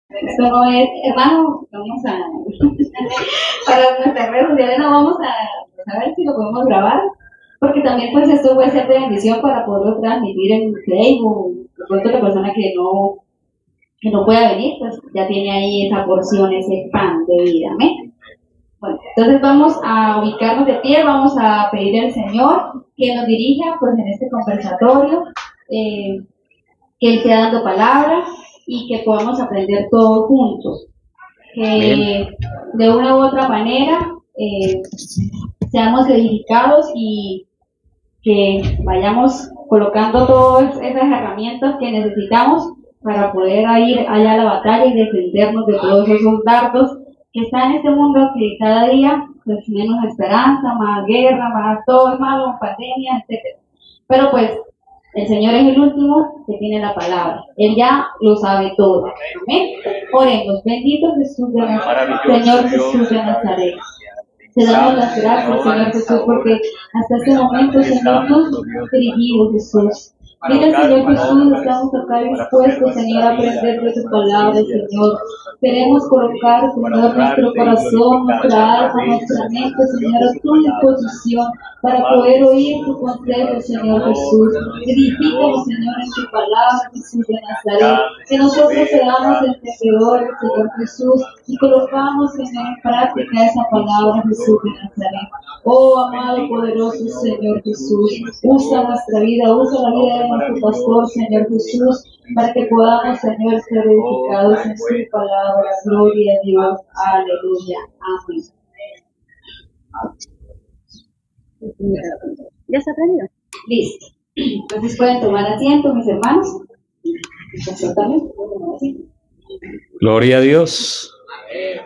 Esto no es, hermano, vamos a, para nuestras redes sociales no vamos a ver si lo podemos grabar, porque también pues esto puede ser de bendición para poderlo transmitir en Facebook, de pronto la persona que no pueda venir, pues ya tiene ahí esa porción, ese pan de vida, ¿amén? Bueno, entonces vamos a ubicarnos de pie, vamos a pedir al Señor que nos dirija pues en este conversatorio, eh, que Él sea dando palabras y que podamos aprender todos juntos. Que de una u otra manera seamos edificados y que vayamos colocando todas esas herramientas que necesitamos para poder ir allá a la batalla y defendernos de todos esos dardos que están en este mundo que cada día pues menos esperanza, más guerra, más todo es malo, pandemia, etcétera. Pero pues el Señor es el último que tiene la palabra. Él ya lo sabe todo. Amén. Oremos. Bendito Jesús de Nazaret. Señor Jesús de Nazaret. Te damos las gracias, Señor Jesús, porque hasta este momento, Señor, nos has dirigido, Jesús. Mira, Señor Jesús, estamos acá dispuestos, Señor, a aprender de tu palabra, Señor. Queremos colocar, Señor, nuestro corazón, nuestra alma, nuestra mente, Señor, a tu disposición para poder oír tu consejo, Señor Jesús. Edifícanos, Señor, en tu palabra, Jesús de Nazaret. Que nosotros seamos entendedores, Señor Jesús, y colocamos, Señor, en práctica esa palabra, Jesús de Nazaret. Oh, amado, poderoso Señor Jesús, usa nuestra vida, usa la vida de nuestro pastor, Señor Jesús, para que podamos, Señor, ser edificados en su palabra. Gloria a Dios. Aleluya. Amén. ¿Ya se aprendió? Listo. Entonces pueden tomar asiento, mis hermanos. Gloria a Dios.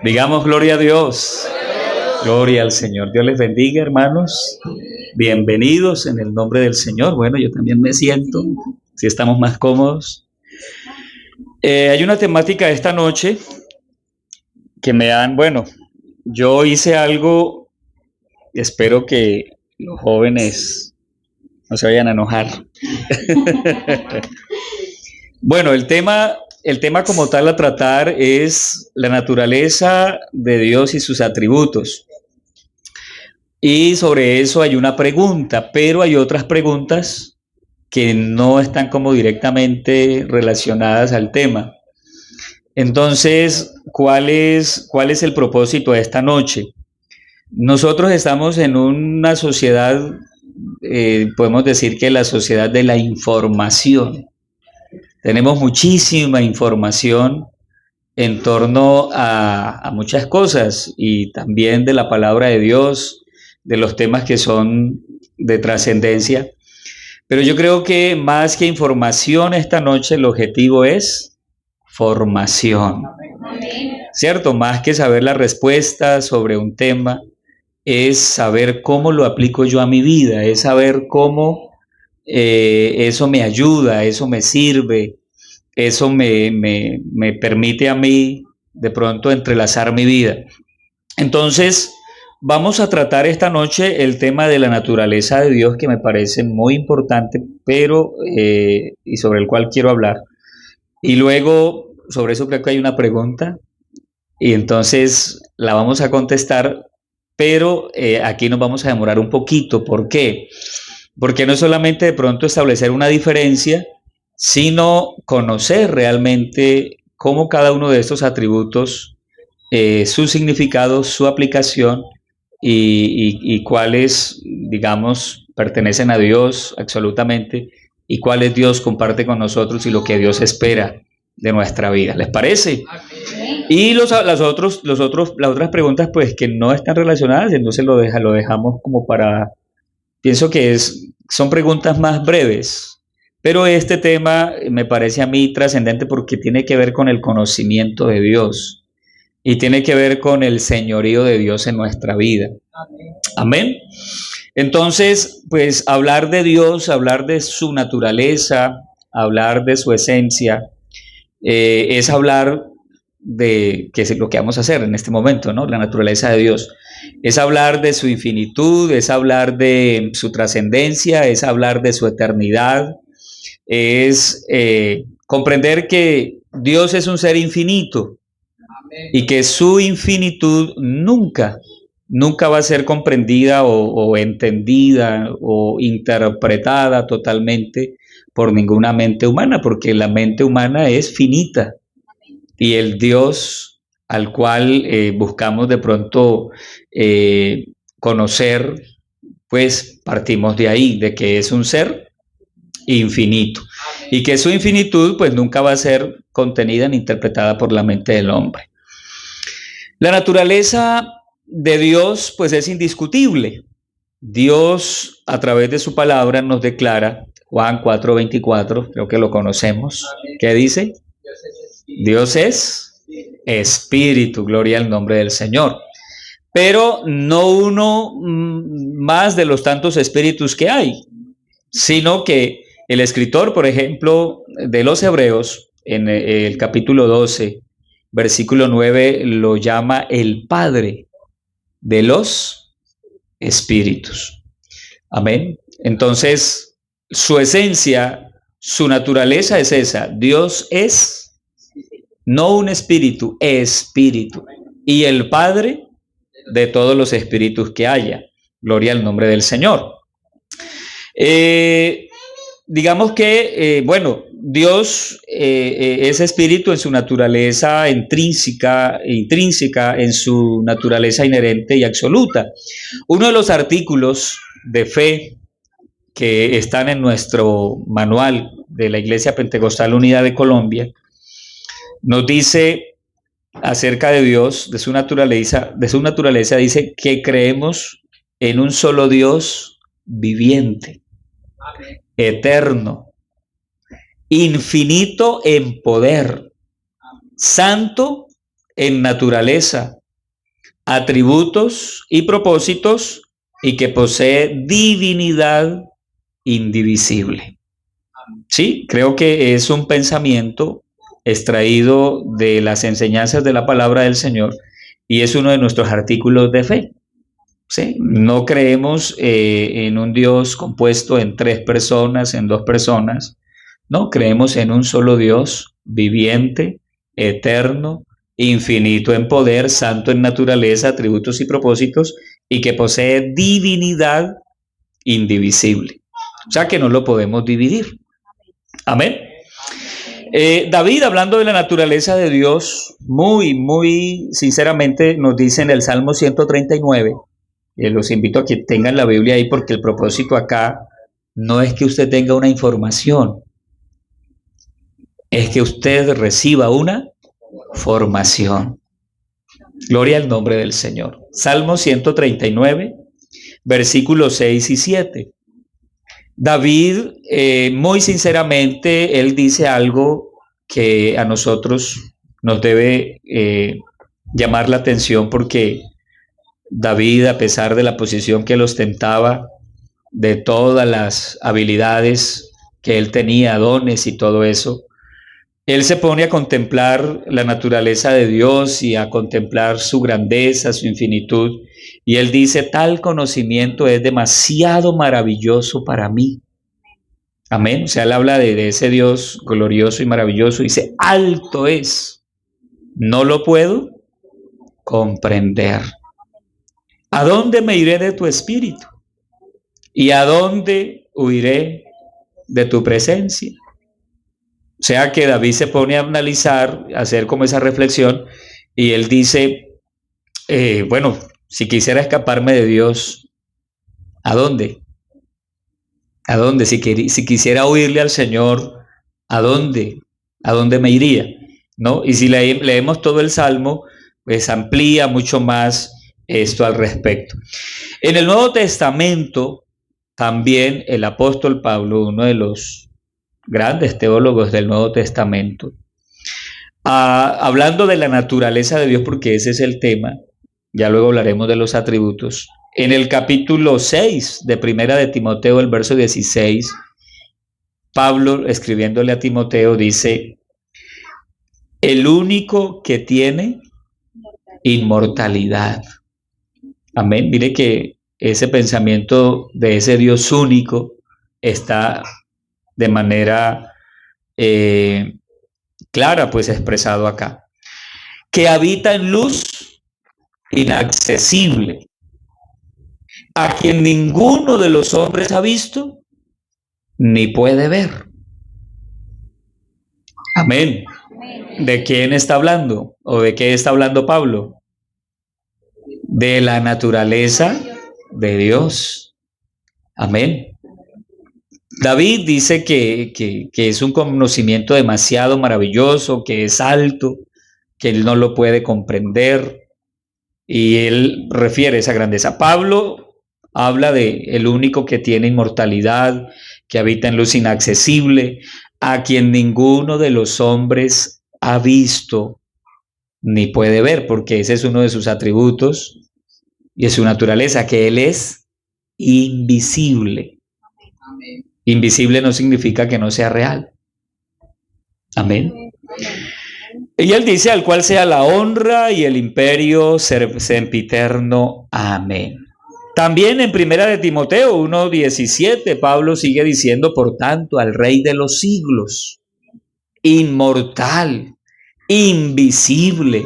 Digamos gloria a Dios. Gloria al Señor. Dios les bendiga, hermanos. Bienvenidos en el nombre del Señor. Bueno, yo también me siento, si estamos más cómodos. Hay una temática esta noche que yo hice algo, espero que los jóvenes no se vayan a enojar. Bueno, el tema como tal a tratar es la naturaleza de Dios y sus atributos. Y sobre eso hay una pregunta, pero hay otras preguntas que no están como directamente relacionadas al tema. Entonces, ¿cuál es el propósito de esta noche? Nosotros estamos en una sociedad, podemos decir que la sociedad de la información. Tenemos muchísima información en torno a muchas cosas y también de la palabra de Dios, de los temas que son de trascendencia. Pero yo creo que más que información esta noche el objetivo es formación. ¿Cierto? Más que saber la respuesta sobre un tema, es saber cómo lo aplico yo a mi vida, es saber cómo eso me ayuda, eso me sirve, eso me permite a mí de pronto entrelazar mi vida. Entonces, vamos a tratar esta noche el tema de la naturaleza de Dios, que me parece muy importante, pero y sobre el cual quiero hablar. Y luego, sobre eso creo que hay una pregunta, y entonces la vamos a contestar, pero aquí nos vamos a demorar un poquito. ¿Por qué? Porque no es solamente de pronto establecer una diferencia, sino conocer realmente cómo cada uno de estos atributos, su significado, su aplicación y cuáles, digamos, pertenecen a Dios absolutamente y cuáles Dios comparte con nosotros y lo que Dios espera de nuestra vida. ¿Les parece? Y las otras preguntas, pues, que no están relacionadas, entonces lo dejamos como para... Pienso que son preguntas más breves, pero este tema me parece a mí trascendente porque tiene que ver con el conocimiento de Dios y tiene que ver con el señorío de Dios en nuestra vida. Amén. Entonces, pues hablar de Dios, hablar de su naturaleza, hablar de su esencia, es hablar de, que es lo que vamos a hacer en este momento, ¿no? La naturaleza de Dios. Es hablar de su infinitud, es hablar de su trascendencia, es hablar de su eternidad, es comprender que Dios es un ser infinito y que su infinitud nunca va a ser comprendida o entendida o interpretada totalmente por ninguna mente humana, porque la mente humana es finita y el Dios al cual buscamos de pronto conocer, pues partimos de ahí, de que es un ser infinito y que su infinitud pues nunca va a ser contenida ni interpretada por la mente del hombre. La naturaleza de Dios pues es indiscutible. Dios a través de su palabra nos declara, Juan 4:24, creo que lo conocemos, ¿qué dice? Dios es espíritu, gloria al nombre del Señor. Pero no uno más de los tantos espíritus que hay, sino que el escritor, por ejemplo, de los Hebreos, en el capítulo 12, versículo 9, lo llama el Padre de los espíritus. Amén. Entonces, su esencia, su naturaleza es esa. Dios es no un espíritu, espíritu. Y el Padre de todos los espíritus que haya. Gloria al nombre del Señor. Digamos que, bueno, Dios es espíritu en su naturaleza intrínseca, en su naturaleza inherente y absoluta. Uno de los artículos de fe que están en nuestro manual de la Iglesia Pentecostal Unida de Colombia nos dice acerca de Dios, de su naturaleza dice que creemos en un solo Dios viviente, eterno, infinito en poder, santo en naturaleza, atributos y propósitos, y que posee divinidad indivisible. Sí, creo que es un pensamiento extraído de las enseñanzas de la palabra del Señor y es uno de nuestros artículos de fe. ¿Sí? No creemos en un Dios compuesto en 3 personas, en 2 personas. No, creemos en un solo Dios viviente, eterno, infinito en poder, santo en naturaleza, atributos y propósitos, y que posee divinidad indivisible. O sea que no lo podemos dividir. Amén. David, hablando de la naturaleza de Dios, muy sinceramente nos dice en el Salmo 139, los invito a que tengan la Biblia ahí porque el propósito acá no es que usted tenga una información, es que usted reciba una formación. Gloria al nombre del Señor. Salmo 139, versículos 6 y 7. David, muy sinceramente, él dice algo que a nosotros nos debe llamar la atención porque David, a pesar de la posición que él ostentaba, de todas las habilidades que él tenía, dones y todo eso, él se pone a contemplar la naturaleza de Dios y a contemplar su grandeza, su infinitud, y él dice, tal conocimiento es demasiado maravilloso para mí. Amén. O sea, él habla de ese Dios glorioso y maravilloso, y dice, alto es, no lo puedo comprender. ¿A dónde me iré de tu espíritu? ¿Y a dónde huiré de tu presencia? O sea que David se pone a analizar, a hacer como esa reflexión, y él dice, bueno, si quisiera escaparme de Dios, ¿a dónde? ¿A dónde? Si quisiera huirle al Señor, ¿a dónde? ¿A dónde me iría? ¿No? Y si leemos todo el Salmo, pues amplía mucho más esto al respecto. En el Nuevo Testamento, también el apóstol Pablo, uno de los grandes teólogos del Nuevo Testamento, hablando de la naturaleza de Dios, porque ese es el tema, ya luego hablaremos de los atributos, en el capítulo 6 de Primera de Timoteo, el verso 16, Pablo, escribiéndole a Timoteo, dice, el único que tiene inmortalidad. Amén. Mire que ese pensamiento de ese Dios único está de manera clara, pues expresado acá, que habita en luz inaccesible, a quien ninguno de los hombres ha visto ni puede ver. Amén. ¿De quién está hablando? ¿O de qué está hablando Pablo? De la naturaleza de Dios. Amén. David dice que es un conocimiento demasiado maravilloso, que es alto, que él no lo puede comprender, y él refiere esa grandeza. Pablo habla de el único que tiene inmortalidad, que habita en luz inaccesible, a quien ninguno de los hombres ha visto ni puede ver, porque ese es uno de sus atributos y es su naturaleza, que él es invisible. Invisible no significa que no sea real. Amén. Y él dice: al cual sea la honra y el imperio sempiterno. Amén. También en Primera de Timoteo 1:17, Pablo sigue diciendo: por tanto, al Rey de los siglos, inmortal, invisible,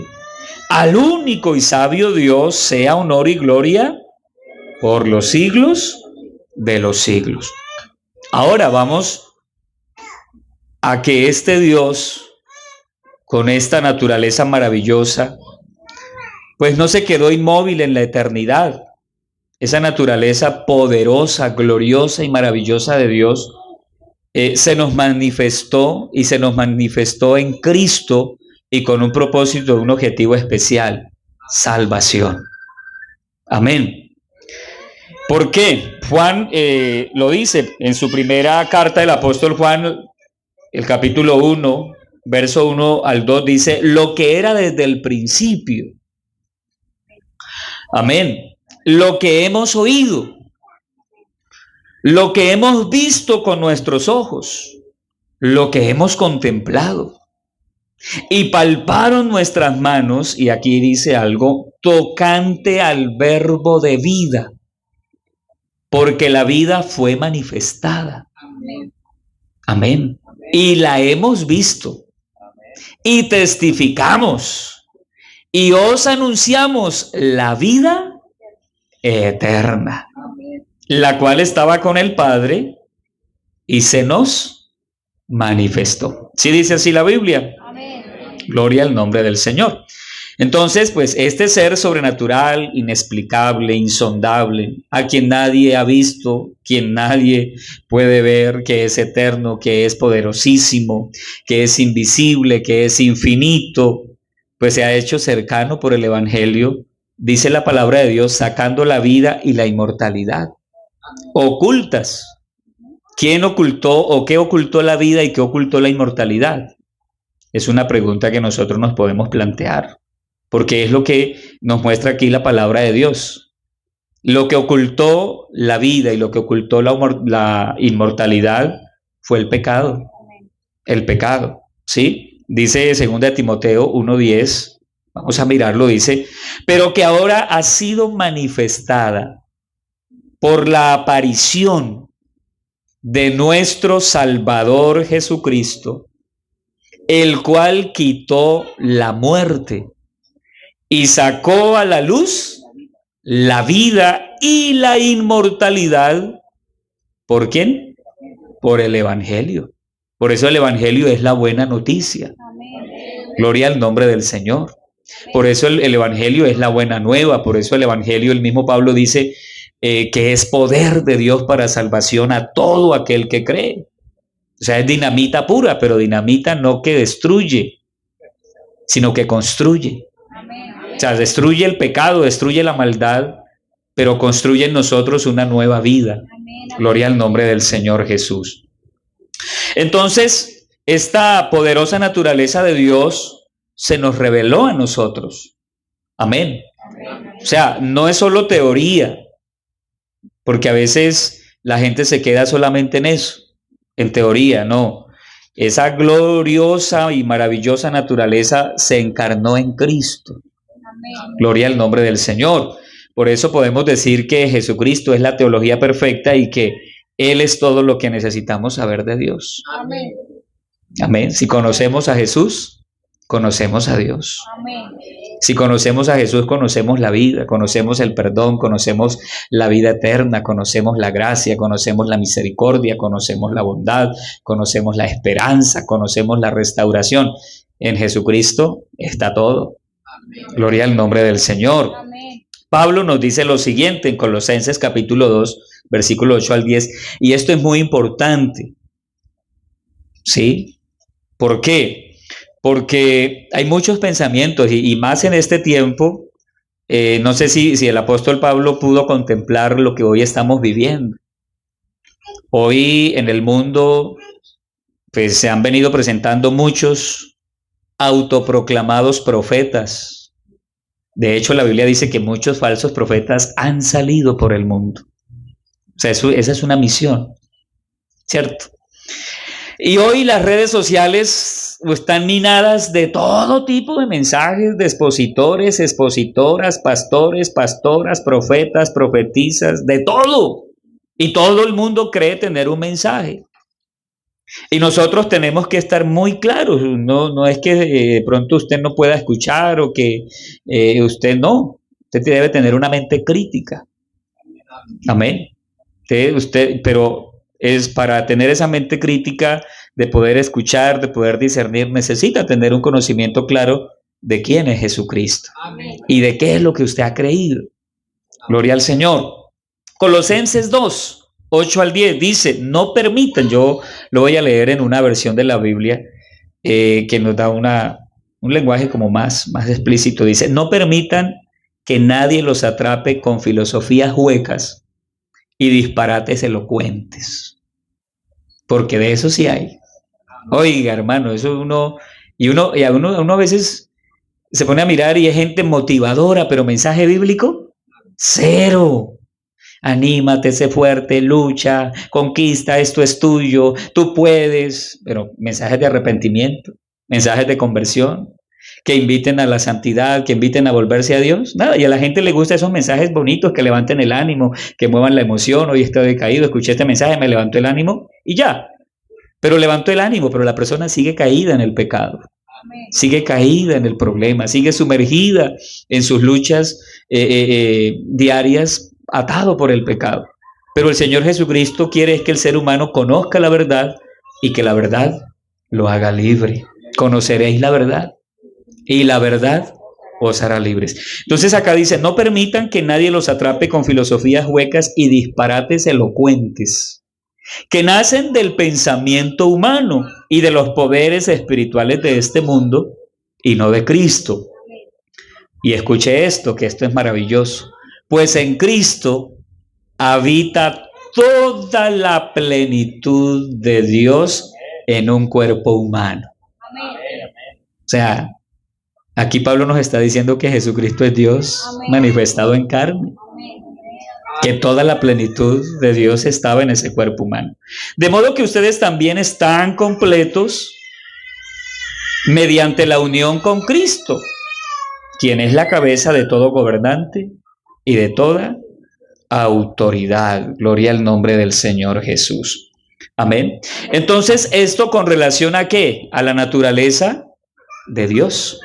al único y sabio Dios, sea honor y gloria por los siglos de los siglos. Ahora vamos a que este Dios, con esta naturaleza maravillosa, pues no se quedó inmóvil en la eternidad. Esa naturaleza poderosa, gloriosa y maravillosa de Dios se nos manifestó, y se nos manifestó en Cristo, y con un propósito, un objetivo especial: salvación. Amén. ¿Por qué? Juan lo dice en su primera carta, el apóstol Juan, el capítulo 1, verso 1 al 2, dice: lo que era desde el principio. Amén. Lo que hemos oído, lo que hemos visto con nuestros ojos, lo que hemos contemplado, y palparon nuestras manos, y aquí dice algo, tocante al verbo de vida, porque la vida fue manifestada. Amén. Amén. Y la hemos visto, y testificamos, y os anunciamos la vida eterna, la cual estaba con el Padre y se nos manifestó. ¿Sí dice así la Biblia? Amén. Gloria al nombre del Señor. Entonces, pues este ser sobrenatural, inexplicable, insondable, a quien nadie ha visto, quien nadie puede ver, que es eterno, que es poderosísimo, que es invisible, que es infinito, pues se ha hecho cercano por el Evangelio, dice la palabra de Dios, sacando la vida y la inmortalidad ocultas. ¿Quién ocultó o qué ocultó la vida y qué ocultó la inmortalidad? Es una pregunta que nosotros nos podemos plantear, porque es lo que nos muestra aquí la palabra de Dios. Lo que ocultó la vida y lo que ocultó la inmortalidad fue el pecado. El pecado, ¿sí? Dice 2 Timoteo 1:10, vamos a mirarlo, dice: pero que ahora ha sido manifestada por la aparición de nuestro Salvador Jesucristo, el cual quitó la muerte y sacó a la luz la vida y la inmortalidad. ¿Por quién? Por el Evangelio. Por eso el Evangelio es la buena noticia. Gloria al nombre del Señor. Por eso el Evangelio es la buena nueva. Por eso el Evangelio, el mismo Pablo dice que es poder de Dios para salvación a todo aquel que cree. O sea, es dinamita pura, pero dinamita no que destruye, sino que construye. O sea, destruye el pecado, destruye la maldad, pero construye en nosotros una nueva vida. Gloria al nombre del Señor Jesús. Entonces, esta poderosa naturaleza de Dios se nos reveló a nosotros. Amén. O sea, no es solo teoría, porque a veces la gente se queda solamente en eso, en teoría, no. Esa gloriosa y maravillosa naturaleza se encarnó en Cristo. Amén. Gloria al nombre del Señor. Por eso podemos decir que Jesucristo es la teología perfecta y que Él es todo lo que necesitamos saber de Dios. Amén. Amén. Si conocemos a Jesús, conocemos a Dios. Si conocemos a Jesús, conocemos la vida, conocemos el perdón, conocemos la vida eterna, conocemos la gracia, conocemos la misericordia, conocemos la bondad, conocemos la esperanza, conocemos la restauración. En Jesucristo está todo. Gloria al nombre del Señor. Pablo nos dice lo siguiente en Colosenses capítulo 2, versículo 8 al 10, y esto es muy importante. ¿Sí? ¿Por qué? Porque hay muchos pensamientos y más en este tiempo. No sé si el apóstol Pablo pudo contemplar lo que hoy estamos viviendo. Hoy en el mundo pues, se han venido presentando muchos autoproclamados profetas. De hecho, la Biblia dice que muchos falsos profetas han salido por el mundo. O sea, esa es una misión, ¿cierto? Y hoy las redes sociales están minadas de todo tipo de mensajes de expositores, expositoras, pastores, pastoras, profetas, profetizas, de todo. Y todo el mundo cree tener un mensaje. Y nosotros tenemos que estar muy claros. No es que de pronto usted no pueda escuchar o que usted no. Usted debe tener una mente crítica. Amén. Pero es para tener esa mente crítica de poder escuchar, de poder discernir, necesita tener un conocimiento claro de quién es Jesucristo. Amén. Y de qué es lo que usted ha creído. Gloria al Señor. Colosenses 2, 8 al 10 dice, no permitan, yo lo voy a leer en una versión de la Biblia que nos da un lenguaje como más explícito. Dice, no permitan que nadie los atrape con filosofías huecas y disparates elocuentes, porque de eso sí hay. Oiga, hermano, eso uno a veces se pone a mirar y es gente motivadora, pero mensaje bíblico, cero. Anímate, sé fuerte, lucha, conquista, esto es tuyo, tú puedes, pero mensajes de arrepentimiento, mensajes de conversión, que inviten a la santidad, que inviten a volverse a Dios, nada, y a la gente le gusta esos mensajes bonitos que levanten el ánimo, que muevan la emoción, hoy estoy decaído, escuché este mensaje, me levantó el ánimo y ya, pero levantó el ánimo, pero la persona sigue caída en el pecado, sigue caída en el problema, sigue sumergida en sus luchas diarias, atado por el pecado. Pero el Señor Jesucristo quiere que el ser humano conozca la verdad y que la verdad lo haga libre. Conoceréis la verdad y la verdad os hará libres. Entonces acá dice, no permitan que nadie los atrape con filosofías huecas y disparates elocuentes, que nacen del pensamiento humano y de los poderes espirituales de este mundo y no de Cristo. Y escuche esto, que esto es maravilloso. Pues en Cristo habita toda la plenitud de Dios en un cuerpo humano. O sea, aquí Pablo nos está diciendo que Jesucristo es Dios manifestado en carne. Que toda la plenitud de Dios estaba en ese cuerpo humano. De modo que ustedes también están completos mediante la unión con Cristo, quien es la cabeza de todo gobernante y de toda autoridad. Gloria al nombre del Señor Jesús. Amén. Entonces, ¿esto con relación a qué? A la naturaleza de Dios.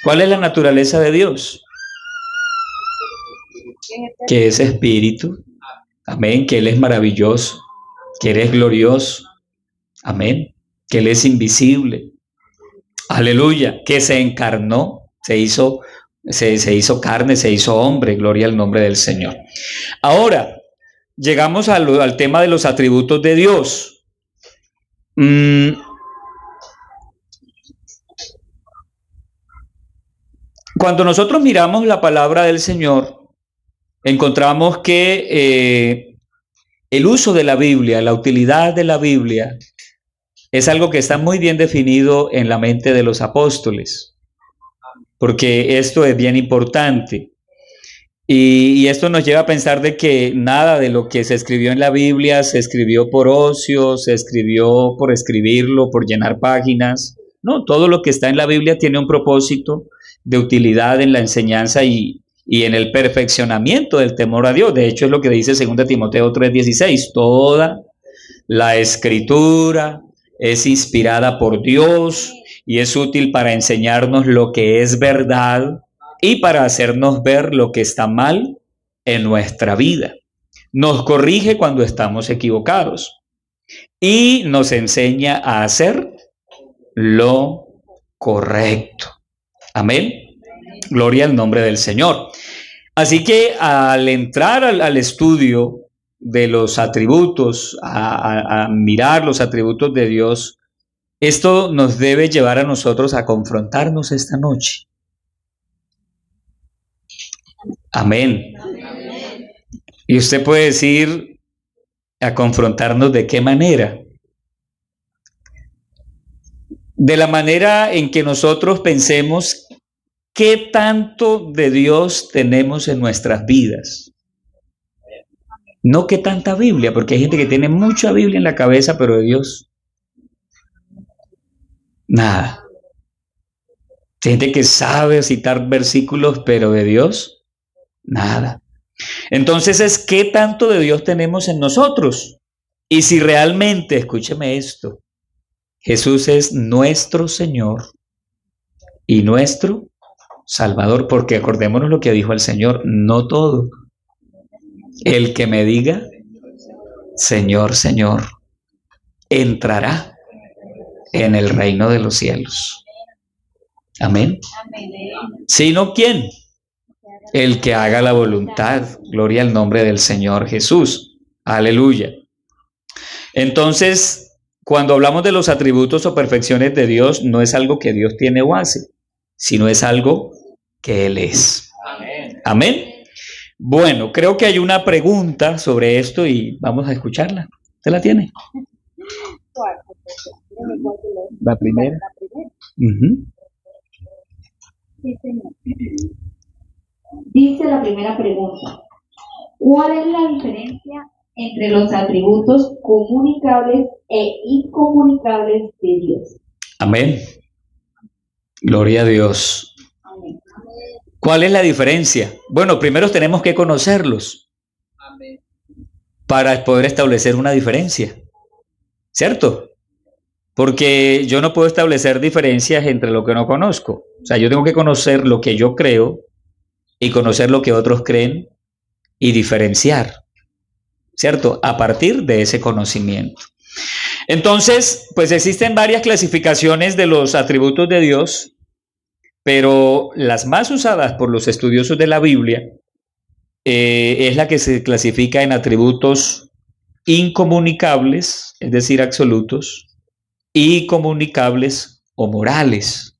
¿Cuál es la naturaleza de Dios? Que es espíritu. Amén. Que Él es maravilloso. Que Él es glorioso. Amén. Que Él es invisible. Aleluya. Que se encarnó, se hizo carne, se hizo hombre. Gloria al nombre del Señor. Ahora, llegamos al tema de los atributos de Dios. Cuando nosotros miramos la palabra del Señor, encontramos que el uso de la Biblia, la utilidad de la Biblia, es algo que está muy bien definido en la mente de los apóstoles, porque esto es bien importante. Y esto nos lleva a pensar de que nada de lo que se escribió en la Biblia se escribió por ocio, se escribió por escribirlo, por llenar páginas. No, todo lo que está en la Biblia tiene un propósito de utilidad en la enseñanza y en el perfeccionamiento del temor a Dios. De hecho, es lo que dice 2 Timoteo 3:16. Toda la Escritura es inspirada por Dios y es útil para enseñarnos lo que es verdad y para hacernos ver lo que está mal en nuestra vida. Nos corrige cuando estamos equivocados y nos enseña a hacer lo correcto. Amén. Gloria al nombre del Señor. Así que al entrar al estudio de los atributos, a mirar los atributos de Dios, esto nos debe llevar a nosotros a confrontarnos esta noche. Amén. Y usted puede decir, a confrontarnos ¿de qué manera? De la manera en que nosotros pensemos qué tanto de Dios tenemos en nuestras vidas. No qué tanta Biblia, porque hay gente que tiene mucha Biblia en la cabeza, pero de Dios, nada. Hay gente que sabe citar versículos, pero de Dios, nada. Entonces es qué tanto de Dios tenemos en nosotros. Y si realmente, escúcheme esto, Jesús es nuestro Señor y nuestro Salvador, porque acordémonos lo que dijo el Señor, no todo. El que me diga, Señor, Señor, entrará en el reino de los cielos. Amén. ¿Sino quién? El que haga la voluntad. Gloria al nombre del Señor Jesús. Aleluya. Entonces, cuando hablamos de los atributos o perfecciones de Dios, no es algo que Dios tiene o hace, sino es algo que Él es. Amén. Amén. Bueno, creo que hay una pregunta sobre esto y vamos a escucharla. ¿Usted la tiene? La primera. Sí, señor. Dice la primera pregunta: ¿cuál es la diferencia entre los atributos comunicables e incomunicables de Dios? Amén. Gloria a Dios. Amén. ¿Cuál es la diferencia? Bueno, primero tenemos que conocerlos para poder establecer una diferencia, ¿cierto? Porque yo no puedo establecer diferencias entre lo que no conozco. O sea, yo tengo que conocer lo que yo creo y conocer lo que otros creen y diferenciar, ¿cierto? A partir de ese conocimiento. Entonces, pues existen varias clasificaciones de los atributos de Dios, pero las más usadas por los estudiosos de la Biblia es la que se clasifica en atributos incomunicables, es decir, absolutos, y comunicables o morales.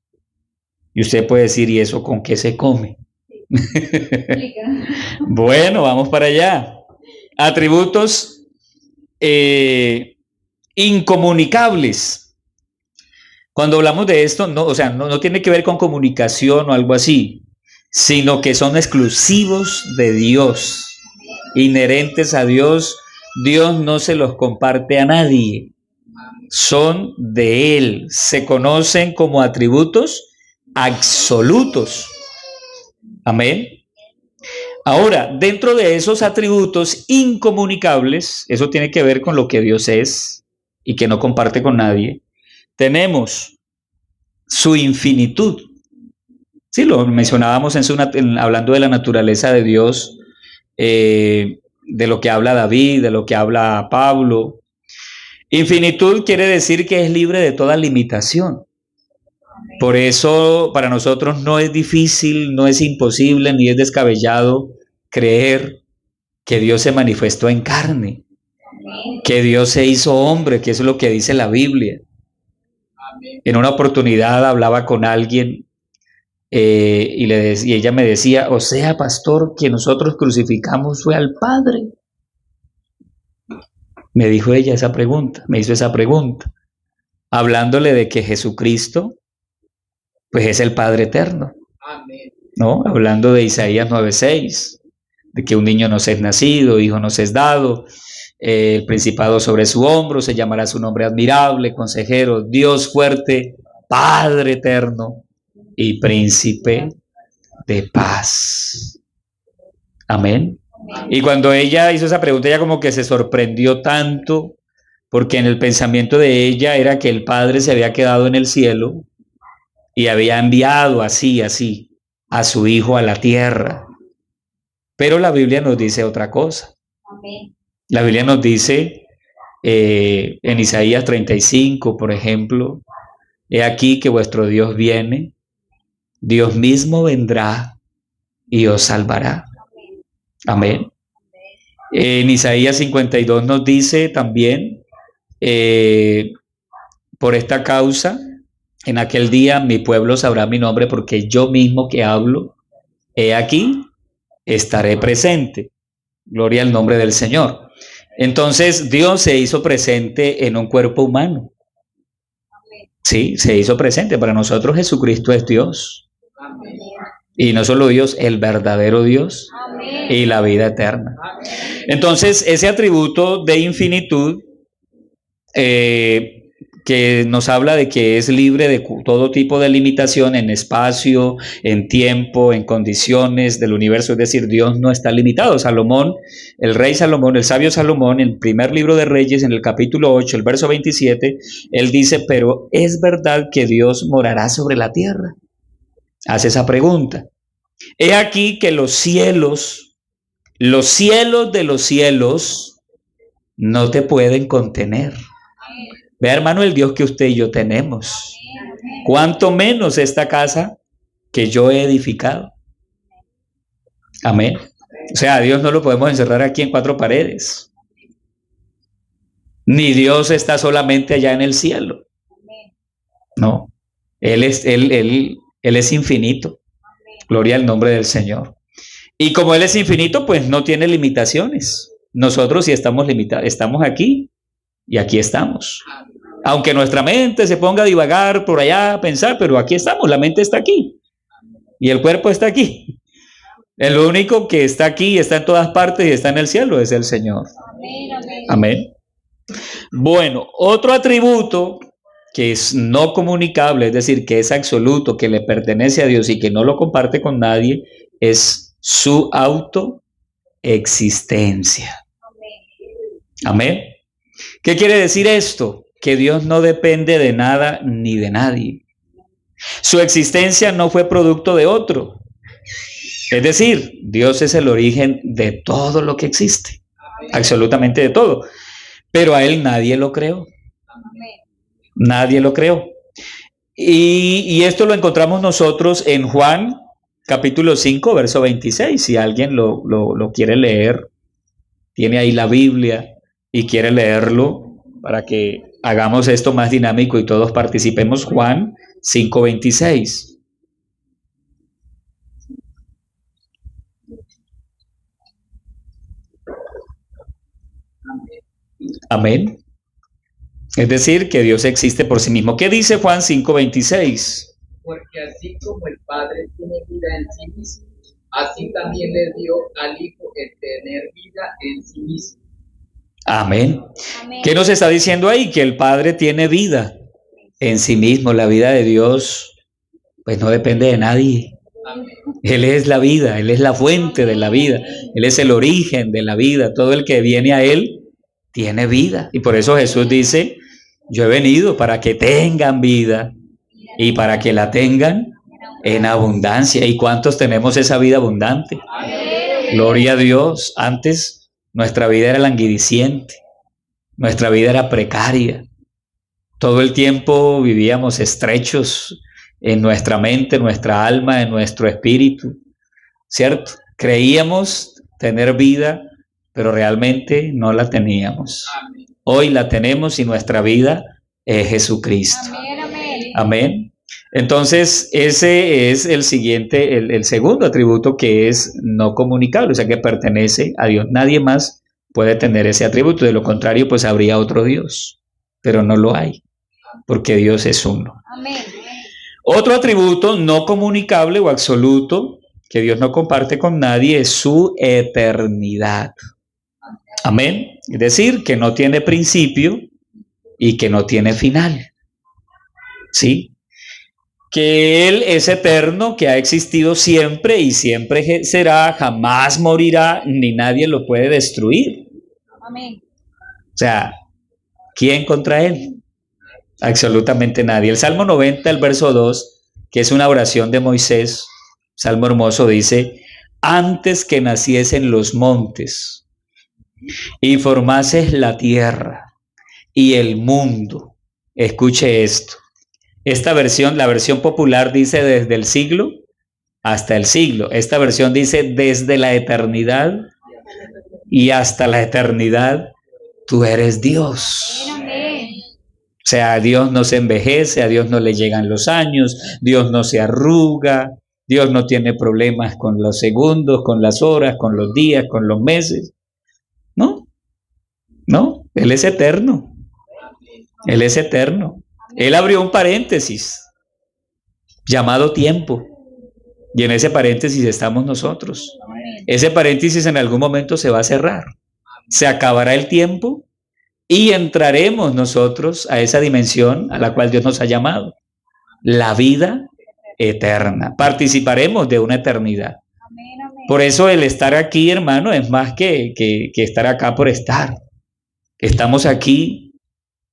Y usted puede decir, ¿y eso con qué se come? Bueno, vamos para allá. Atributos incomunicables. Cuando hablamos de esto, no, o sea, no tiene que ver con comunicación o algo así, sino que son exclusivos de Dios, inherentes a Dios. Dios no se los comparte a nadie, son de Él, se conocen como atributos absolutos. Amén. Ahora, dentro de esos atributos incomunicables, eso tiene que ver con lo que Dios es y que no comparte con nadie, tenemos su infinitud. Sí, lo mencionábamos hablando de la naturaleza de Dios, de lo que habla David, de lo que habla Pablo. Infinitud quiere decir que es libre de toda limitación. Por eso para nosotros no es difícil, no es imposible, ni es descabellado creer que Dios se manifestó en carne, que Dios se hizo hombre, que eso es lo que dice la Biblia. En una oportunidad hablaba con alguien y ella me decía, o sea, pastor, que nosotros crucificamos fue al Padre. Me dijo ella esa pregunta, me hizo esa pregunta, hablándole de que Jesucristo pues es el Padre eterno. Amén. ¿No? Hablando de Isaías 9:6, de que un niño nos es nacido, hijo nos es dado, el principado sobre su hombro, se llamará su nombre admirable, consejero, Dios fuerte, Padre eterno y príncipe de paz. Amén. Y cuando ella hizo esa pregunta, ella como que se sorprendió tanto porque en el pensamiento de ella era que el Padre se había quedado en el cielo y había enviado así, a su Hijo a la tierra. Pero la Biblia nos dice otra cosa. Amén. La Biblia nos dice en Isaías 35, por ejemplo, he aquí que vuestro Dios viene, Dios mismo vendrá y os salvará. Amén. En Isaías 52 nos dice también, por esta causa, en aquel día mi pueblo sabrá mi nombre, porque yo mismo que hablo, he aquí, estaré presente. Gloria al nombre del Señor. Entonces Dios se hizo presente en un cuerpo humano. Sí, se hizo presente. Para nosotros Jesucristo es Dios. Amén. Y no solo Dios, el verdadero Dios. Amén. Y la vida eterna. Amén. Entonces, ese atributo de infinitud que nos habla de que es libre de todo tipo de limitación en espacio, en tiempo, en condiciones del universo, es decir, Dios no está limitado. Salomón, el rey Salomón, el sabio Salomón, en el primer libro de Reyes, en el capítulo 8, el verso 27, él dice, pero ¿es verdad que Dios morará sobre la tierra? Hace esa pregunta. He aquí que los cielos de los cielos, no te pueden contener. Vea, hermano, el Dios que usted y yo tenemos. Cuánto menos esta casa que yo he edificado. Amén. O sea, a Dios no lo podemos encerrar aquí en cuatro paredes. Ni Dios está solamente allá en el cielo. No. Él es infinito. Gloria al nombre del Señor. Y como Él es infinito, pues no tiene limitaciones. Nosotros sí estamos limitados. Estamos aquí y aquí estamos. Aunque nuestra mente se ponga a divagar por allá, a pensar, pero aquí estamos, la mente está aquí y el cuerpo está aquí. El único que está aquí, está en todas partes y está en el cielo es el Señor. Amén. Bueno, otro atributo que es no comunicable, es decir, que es absoluto, que le pertenece a Dios y que no lo comparte con nadie, es su autoexistencia. Amén. ¿Qué quiere decir esto? Que Dios no depende de nada ni de nadie. Su existencia no fue producto de otro. Es decir, Dios es el origen de todo lo que existe. Absolutamente de todo. Pero a Él nadie lo creó. Nadie lo creó. Y esto lo encontramos nosotros en Juan capítulo 5, verso 26. Si alguien lo quiere leer, tiene ahí la Biblia y quiere leerlo para que hagamos esto más dinámico y todos participemos. Juan 5:26. Amén. Es decir, que Dios existe por sí mismo. ¿Qué dice Juan 5:26? Porque así como el Padre tiene vida en sí mismo, así también le dio al Hijo el tener vida en sí mismo. Amén. ¿Qué nos está diciendo ahí? Que el Padre tiene vida en sí mismo. La vida de Dios, pues no depende de nadie. Amén. Él es la vida, Él es la fuente de la vida, Él es el origen de la vida. Todo el que viene a Él tiene vida. Y por eso Jesús dice, yo he venido para que tengan vida y para que la tengan en abundancia. ¿Y cuántos tenemos esa vida abundante? Amén. Gloria a Dios. Antes nuestra vida era languideciente, nuestra vida era precaria. Todo el tiempo vivíamos estrechos en nuestra mente, en nuestra alma, en nuestro espíritu, ¿cierto? Creíamos tener vida, pero realmente no la teníamos. Hoy la tenemos y nuestra vida es Jesucristo. Amén. Entonces, ese es el siguiente, el segundo atributo, que es no comunicable, o sea, que pertenece a Dios. Nadie más puede tener ese atributo. De lo contrario, pues habría otro Dios, pero no lo hay, porque Dios es uno. Amén. Otro atributo no comunicable o absoluto que Dios no comparte con nadie es su eternidad. Amén. Es decir, que no tiene principio y que no tiene final. ¿Sí? Que Él es eterno, que ha existido siempre y siempre será, jamás morirá, ni nadie lo puede destruir. Amén. O sea, ¿quién contra él? Absolutamente nadie. El Salmo 90, el verso 2, que es una oración de Moisés, salmo hermoso, dice: antes que naciesen los montes y formases la tierra y el mundo. Escuche esto. Esta versión, la versión popular, dice desde el siglo hasta el siglo. Esta versión dice desde la eternidad y hasta la eternidad, tú eres Dios. O sea, a Dios no se envejece, a Dios no le llegan los años, Dios no se arruga, Dios no tiene problemas con los segundos, con las horas, con los días, con los meses. No, no, Él es eterno. Él es eterno. Él abrió un paréntesis llamado tiempo. Y en ese paréntesis estamos nosotros. Ese paréntesis en algún momento se va a cerrar. Se acabará el tiempo y entraremos nosotros a esa dimensión a la cual Dios nos ha llamado. La vida eterna. Participaremos de una eternidad. Por eso el estar aquí, hermano, es más que estar acá por estar. Estamos aquí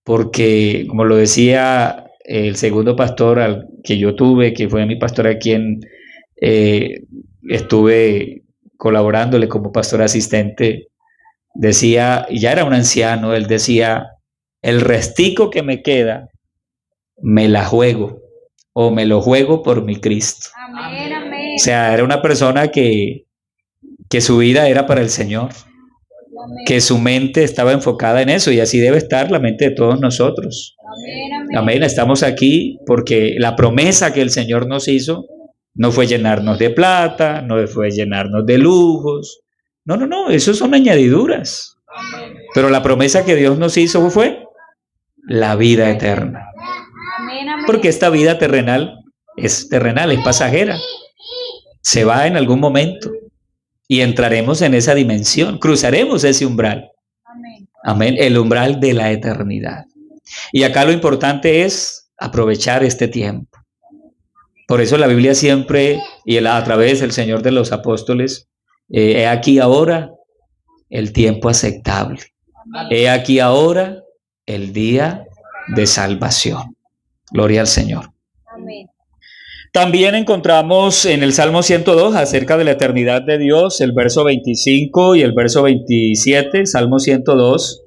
porque, como lo decía el segundo pastor al que yo tuve, que fue mi pastor a quien estuve colaborándole como pastor asistente, decía, y ya era un anciano, él decía: el restico que me queda, me la juego, o me lo juego por mi Cristo. Amén, amén. O sea, era una persona que su vida era para el Señor, que su mente estaba enfocada en eso, y así debe estar la mente de todos nosotros. Amén, amén. Amén. Estamos aquí porque la promesa que el Señor nos hizo no fue llenarnos de plata, no fue llenarnos de lujos. No, no, no, eso son añadiduras. Pero la promesa que Dios nos hizo fue la vida eterna. Amén, amén. Porque esta vida terrenal, es pasajera. Se va en algún momento y entraremos en esa dimensión, cruzaremos ese umbral. Amén. Amén, el umbral de la eternidad. Y acá lo importante es aprovechar este tiempo. Por eso la Biblia siempre, y a través del Señor de los apóstoles, he aquí ahora el tiempo aceptable. He aquí ahora el día de salvación. Gloria al Señor. Amén. También encontramos en el Salmo 102 acerca de la eternidad de Dios, el verso 25 y el verso 27, Salmo 102,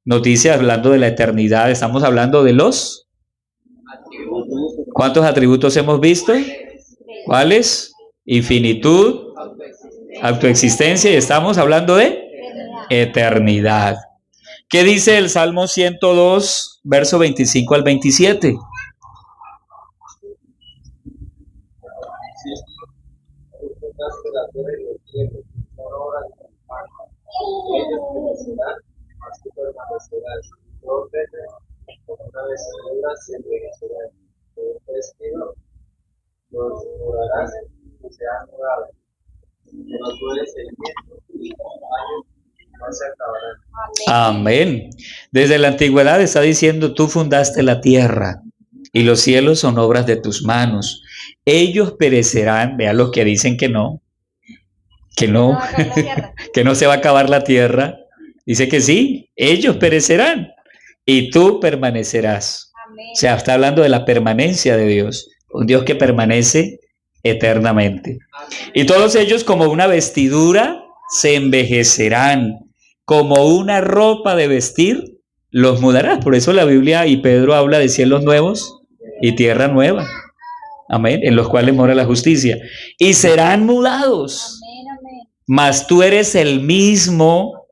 noticias hablando de la eternidad. Estamos hablando de los... ¿Cuántos atributos hemos visto? ¿Cuáles? Infinitud, autoexistencia, y estamos hablando de eternidad. ¿Qué dice el Salmo 102, verso 25 al 27? Amén. Desde la antigüedad está diciendo: tú fundaste la tierra y los cielos son obras de tus manos. Ellos perecerán. Vean los que dicen que no, que no se va a acabar la tierra. Dice que sí, ellos perecerán y tú permanecerás. Amén. O sea, está hablando de la permanencia de Dios, un Dios que permanece eternamente. Y todos ellos, como una vestidura, se envejecerán, como una ropa de vestir, los mudarás. Por eso la Biblia y Pedro habla de cielos nuevos y tierra nueva. Amén. En los cuales mora la justicia. Y serán mudados. Amén, amén. Mas tú eres el mismo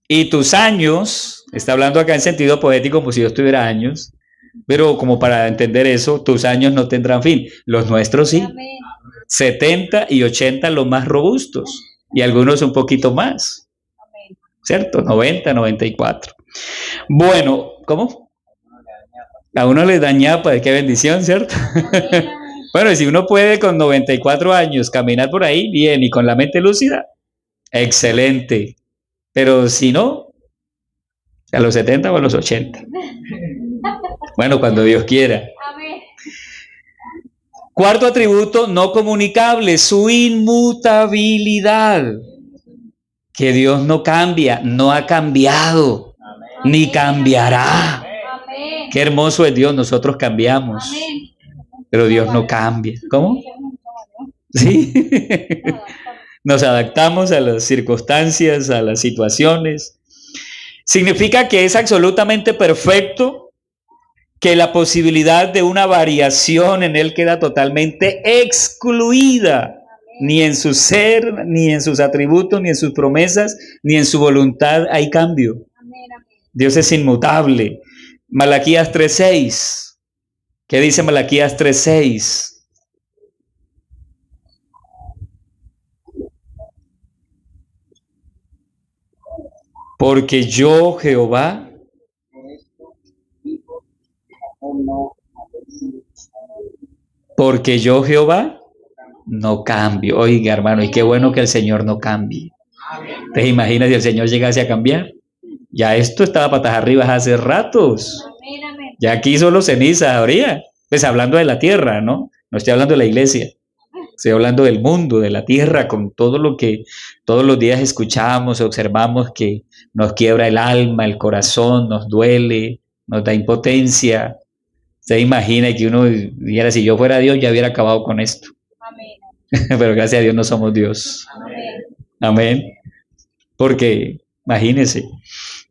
y tus años, está hablando acá en sentido poético como si Dios tuviera años, pero como para entender eso, tus años no tendrán fin. Los nuestros sí. Amén. 70 y 80 los más robustos y algunos un poquito más. Amén. ¿Cierto? 90, 94. Bueno, ¿cómo? A uno le da ñapa, qué bendición, ¿cierto? Amén. Bueno, y si uno puede con 94 años caminar por ahí, bien, y con la mente lúcida, excelente. Pero si no, a los 70 o a los 80. Bueno, cuando Dios quiera. Amén. Cuarto atributo no comunicable, su inmutabilidad. Que Dios no cambia, no ha cambiado. ni cambiará. Amén. Qué hermoso es Dios, nosotros cambiamos, Amén. pero Dios no cambia. ¿Cómo? Sí. Nos adaptamos a las circunstancias, a las situaciones. Significa que es absolutamente perfecto, que la posibilidad de una variación en él queda totalmente excluida, ni en su ser, ni en sus atributos, ni en sus promesas, ni en su voluntad hay cambio. Amén. Dios es inmutable. Malaquías 3:6. ¿Qué dice Malaquías 3:6? Porque yo, Jehová, porque yo, Jehová, no cambio. Oiga, hermano, y qué bueno que el Señor no cambie. ¿Te imaginas si el Señor llegase a cambiar? Ya esto estaba patas arriba hace ratos. Amén. Amén. Ya aquí solo cenizas habría. Pues hablando de la tierra, ¿no? No estoy hablando de la iglesia. Estoy hablando del mundo, de la tierra, con todo lo que todos los días escuchamos, observamos que nos quiebra el alma, el corazón, nos duele, nos da impotencia. Se imagina que uno dijera, si yo fuera Dios, ya hubiera acabado con esto. Amén. Pero gracias a Dios no somos Dios. Amén. Amén. Porque, imagínense.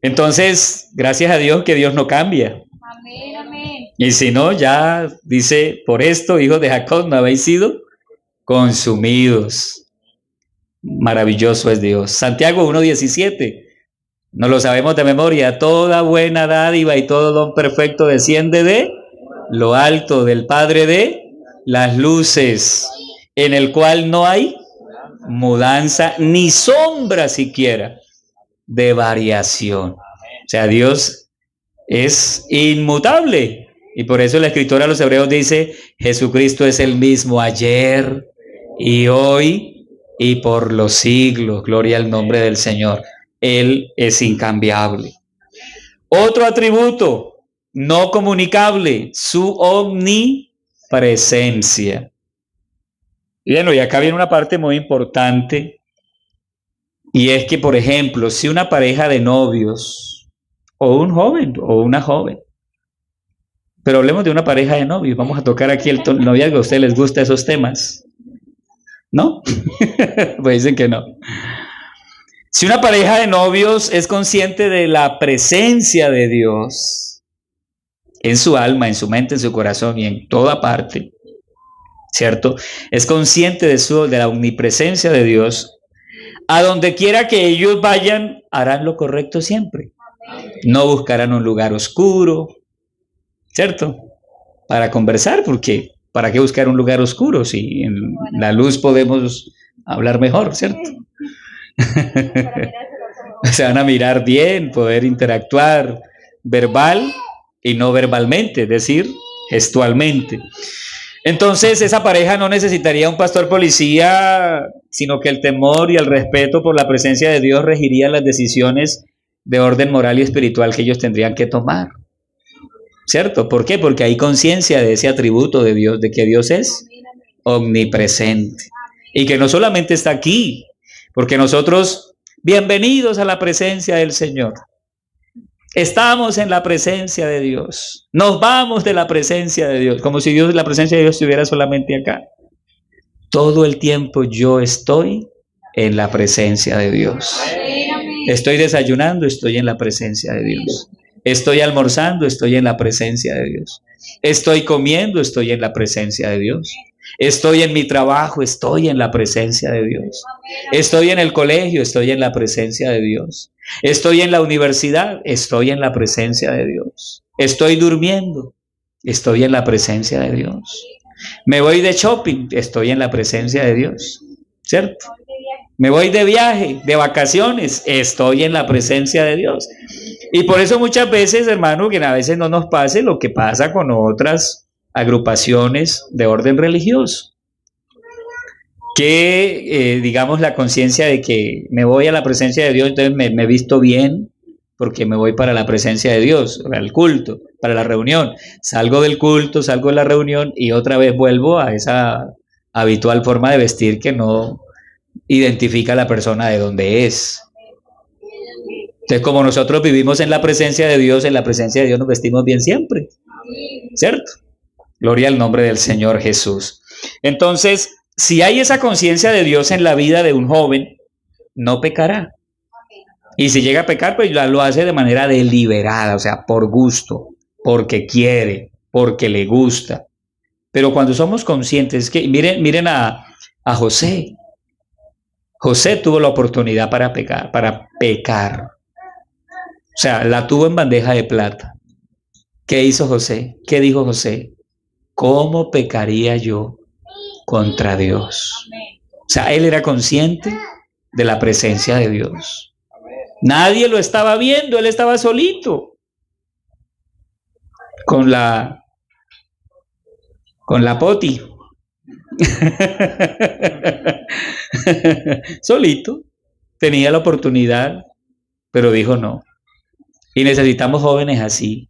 Entonces, gracias a Dios que Dios no cambia. Amén. Amén. Y si no, ya dice, por esto, hijos de Jacob, no habéis sido consumidos. Maravilloso es Dios. Santiago 1:17. No lo sabemos de memoria. Toda buena dádiva y todo don perfecto desciende de lo alto, del Padre de las luces, en el cual no hay mudanza ni sombra siquiera de variación. O sea, Dios es inmutable. Y por eso el escritor a los Hebreos dice, Jesucristo es el mismo ayer y hoy y por los siglos. Gloria al nombre del Señor. Él es incambiable. Otro atributo no comunicable, su omnipresencia. Y bueno, y acá viene una parte muy importante, y es que, por ejemplo, si una pareja de novios, o un joven, o una joven, pero hablemos de una pareja de novios, vamos a tocar aquí el noviazgo, ¿a ustedes les gustan esos temas? ¿No? Pues dicen que no. Si una pareja de novios es consciente de la presencia de Dios en su alma, en su mente, en su corazón y en toda parte, ¿cierto? Es consciente de la omnipresencia de Dios. A donde quiera que ellos vayan, harán lo correcto siempre. No buscarán un lugar oscuro, ¿cierto? Para conversar, porque ¿para qué buscar un lugar oscuro si en la luz podemos hablar mejor, ¿cierto? Se van a mirar bien, poder interactuar verbal y no verbalmente, es decir, gestualmente. Entonces, esa pareja no necesitaría un pastor policía, sino que el temor y el respeto por la presencia de Dios regirían las decisiones de orden moral y espiritual que ellos tendrían que tomar. ¿Cierto? ¿Por qué? Porque hay conciencia de ese atributo de Dios, de que Dios es omnipresente. Y que no solamente está aquí, porque nosotros, bienvenidos a la presencia del Señor. Estamos en la presencia de Dios. Nos vamos de la presencia de Dios, como si la presencia de Dios estuviera solamente acá. Todo el tiempo yo estoy en la presencia de Dios. Estoy desayunando, estoy en la presencia de Dios. Estoy almorzando, estoy en la presencia de Dios. Estoy comiendo, estoy en la presencia de Dios. Estoy en mi trabajo, estoy en la presencia de Dios. Estoy en el colegio, estoy en la presencia de Dios. Estoy en la universidad, estoy en la presencia de Dios. Estoy durmiendo, estoy en la presencia de Dios. Me voy de shopping, estoy en la presencia de Dios, ¿cierto? Me voy de viaje, de vacaciones, estoy en la presencia de Dios. Y por eso muchas veces, hermano, que a veces no nos pase lo que pasa con otras agrupaciones de orden religioso. Que, digamos, la conciencia de que me voy a la presencia de Dios, entonces me visto bien, porque me voy para la presencia de Dios, al culto, para la reunión. Salgo del culto, salgo de la reunión y otra vez vuelvo a esa habitual forma de vestir que no identifica a la persona de dónde es. Entonces, como nosotros vivimos en la presencia de Dios nos vestimos bien siempre, ¿cierto? Gloria al nombre del Señor Jesús. Entonces, si hay esa conciencia de Dios en la vida de un joven, no pecará. Y si llega a pecar, pues lo hace de manera deliberada, o sea, por gusto, porque quiere, porque le gusta. Pero cuando somos conscientes, que miren a José. José tuvo la oportunidad para pecar. O sea, la tuvo en bandeja de plata. ¿Qué hizo José? ¿Qué dijo José? ¿Cómo pecaría yo contra Dios? O sea, él era consciente de la presencia de Dios. Nadie lo estaba viendo, él estaba solito. Con la poti. Solito. Tenía la oportunidad, pero dijo no. Y necesitamos jóvenes así,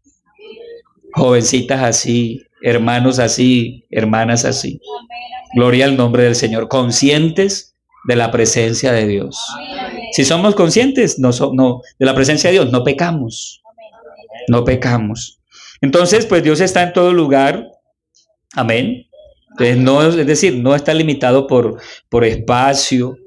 jovencitas así, hermanos así, hermanas así. Gloria al nombre del Señor, conscientes de la presencia de Dios. Si somos conscientes de la presencia de Dios, no pecamos. No pecamos. Entonces, pues Dios está en todo lugar. Amén. Entonces, es decir, no está limitado por espacio,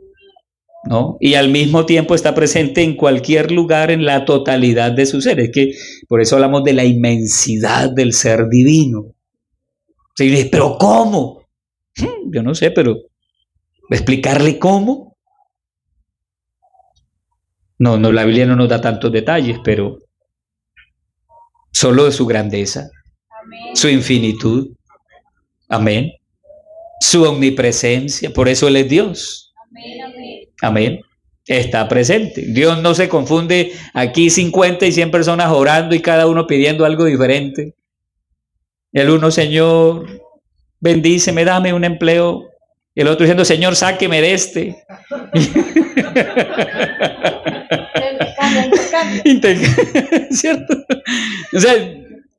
¿no? Y al mismo tiempo está presente en cualquier lugar en la totalidad de su ser. Es que por eso hablamos de la inmensidad del ser divino. ¿Sí? ¿Pero cómo? Yo no sé, pero ¿explicarle cómo? No, la Biblia no nos da tantos detalles, pero solo de su grandeza, su infinitud, amén, su omnipresencia, por eso Él es Dios. Amén. Está presente. Dios no se confunde aquí 50 y 100 personas orando y cada uno pidiendo algo diferente. El uno, Señor, bendíceme, dame un empleo. Y el otro diciendo, Señor, sáqueme de este. ¿Cierto? O sea,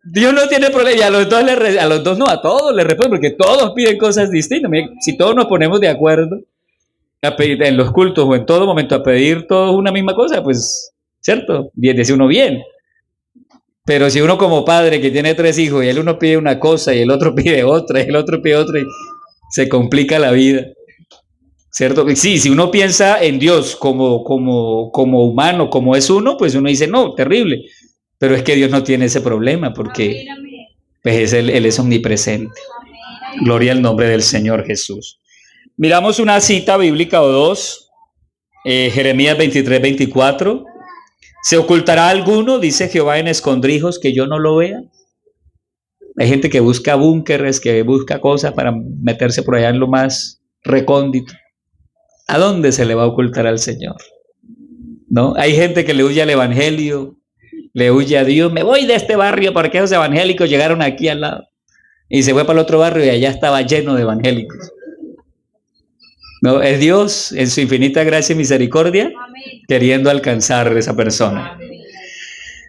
Dios no tiene problema. Y a todos le responde, porque todos piden cosas distintas. Si todos nos ponemos de acuerdo a pedir en los cultos o en todo momento a pedir todos una misma cosa, pues, ¿cierto? Bien, dice uno bien. Pero si uno como padre que tiene 3 hijos y el uno pide una cosa y el otro pide otra y el otro pide otra, y se complica la vida, ¿cierto? Sí, si uno piensa en Dios como humano, como es uno, pues uno dice, no, terrible. Pero es que Dios no tiene ese problema porque pues Él es omnipresente. Gloria al nombre del Señor Jesús. Miramos una cita bíblica o dos, Jeremías 23:24. ¿Se ocultará alguno, dice Jehová, en escondrijos que yo no lo vea? Hay gente que busca búnkeres, que busca cosas para meterse por allá en lo más recóndito. ¿A dónde se le va a ocultar al Señor? ¿No? Hay gente que le huye al evangelio, le huye a Dios. Me voy de este barrio porque esos evangélicos llegaron aquí al lado. Y se fue para el otro barrio y allá estaba lleno de evangélicos. No, es Dios en su infinita gracia y misericordia queriendo alcanzar a esa persona.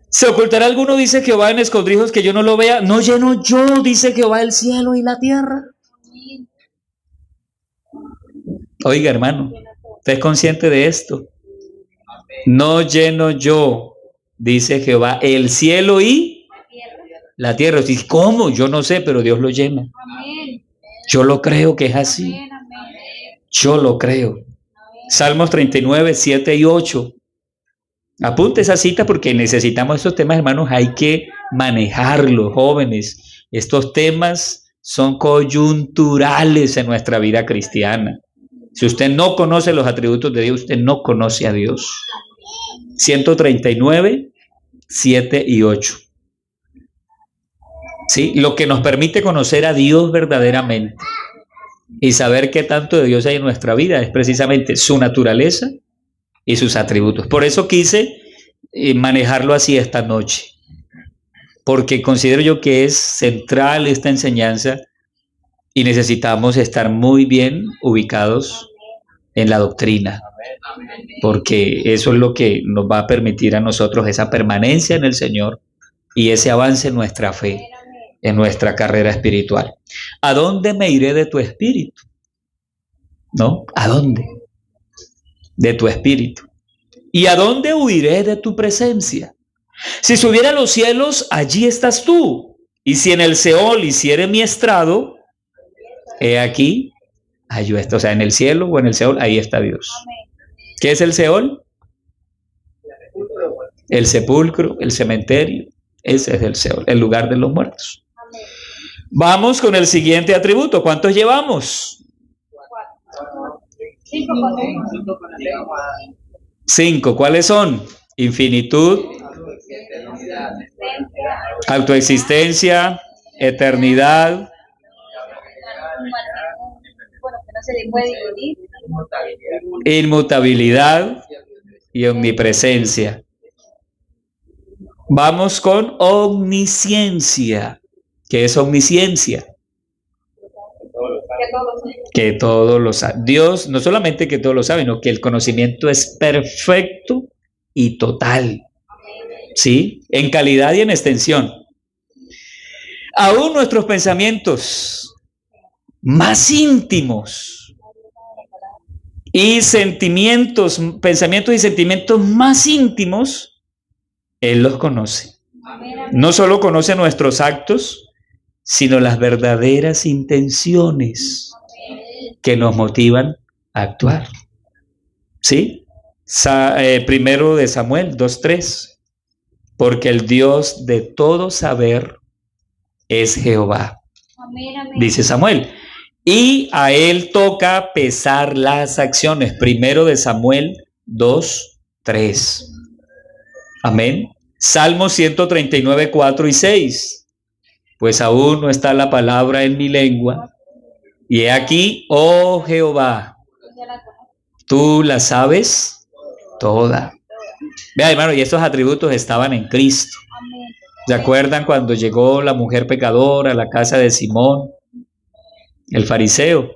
¿Se ocultará alguno, dice Jehová, en escondrijos que yo no lo vea? ¿No lleno yo, dice Jehová, el cielo y la tierra? Oiga, hermano, ¿usted es consciente de esto? No lleno yo, dice Jehová, el cielo y la tierra. ¿Y cómo? Yo no sé, pero Dios lo llena. Yo lo creo que es así. Yo lo creo. Salmos 39, 7 y 8. Apunte esa cita porque necesitamos estos temas, hermanos. Hay que manejarlos, jóvenes. Estos temas son coyunturales en nuestra vida cristiana. Si usted no conoce los atributos de Dios, usted no conoce a Dios. 139, 7 y 8. ¿Sí? Lo que nos permite conocer a Dios verdaderamente y saber qué tanto de Dios hay en nuestra vida es precisamente su naturaleza y sus atributos. Por eso quise manejarlo así esta noche, porque considero yo que es central esta enseñanza y necesitamos estar muy bien ubicados en la doctrina, porque eso es lo que nos va a permitir a nosotros esa permanencia en el Señor y ese avance en nuestra fe, en nuestra carrera espiritual. ¿A dónde me iré de tu espíritu? ¿No? ¿A dónde? De tu espíritu. ¿Y a dónde huiré de tu presencia? Si subiera a los cielos, allí estás tú. Y si en el Seol hiciere mi estrado, he aquí, allí está. O sea, en el cielo o en el Seol, ahí está Dios. ¿Qué es el Seol? El sepulcro, el cementerio. Ese es el Seol, el lugar de los muertos. Vamos con el siguiente atributo. ¿Cuántos llevamos? 5. ¿Cuáles son? Infinitud, autoexistencia, eternidad, inmutabilidad y omnipresencia. Vamos con omnisciencia. ¿Qué es omnisciencia? Que todo lo sabe. Dios no solamente que todo lo sabe, sino que el conocimiento es perfecto y total. ¿Sí? En calidad y en extensión. Aún nuestros pensamientos más íntimos y pensamientos y sentimientos más íntimos, Él los conoce. No solo conoce nuestros actos, sino las verdaderas intenciones que nos motivan a actuar. ¿Sí? Primero de Samuel 2:3. Porque el Dios de todo saber es Jehová, dice Samuel. Y a él toca pesar las acciones. Primero de Samuel 2:3. Amén. Salmo 139, 4 y 6. Pues aún no está la palabra en mi lengua. Y he aquí, oh Jehová, tú la sabes toda. Vea, hermano, y estos atributos estaban en Cristo. ¿Se acuerdan cuando llegó la mujer pecadora a la casa de Simón, el fariseo?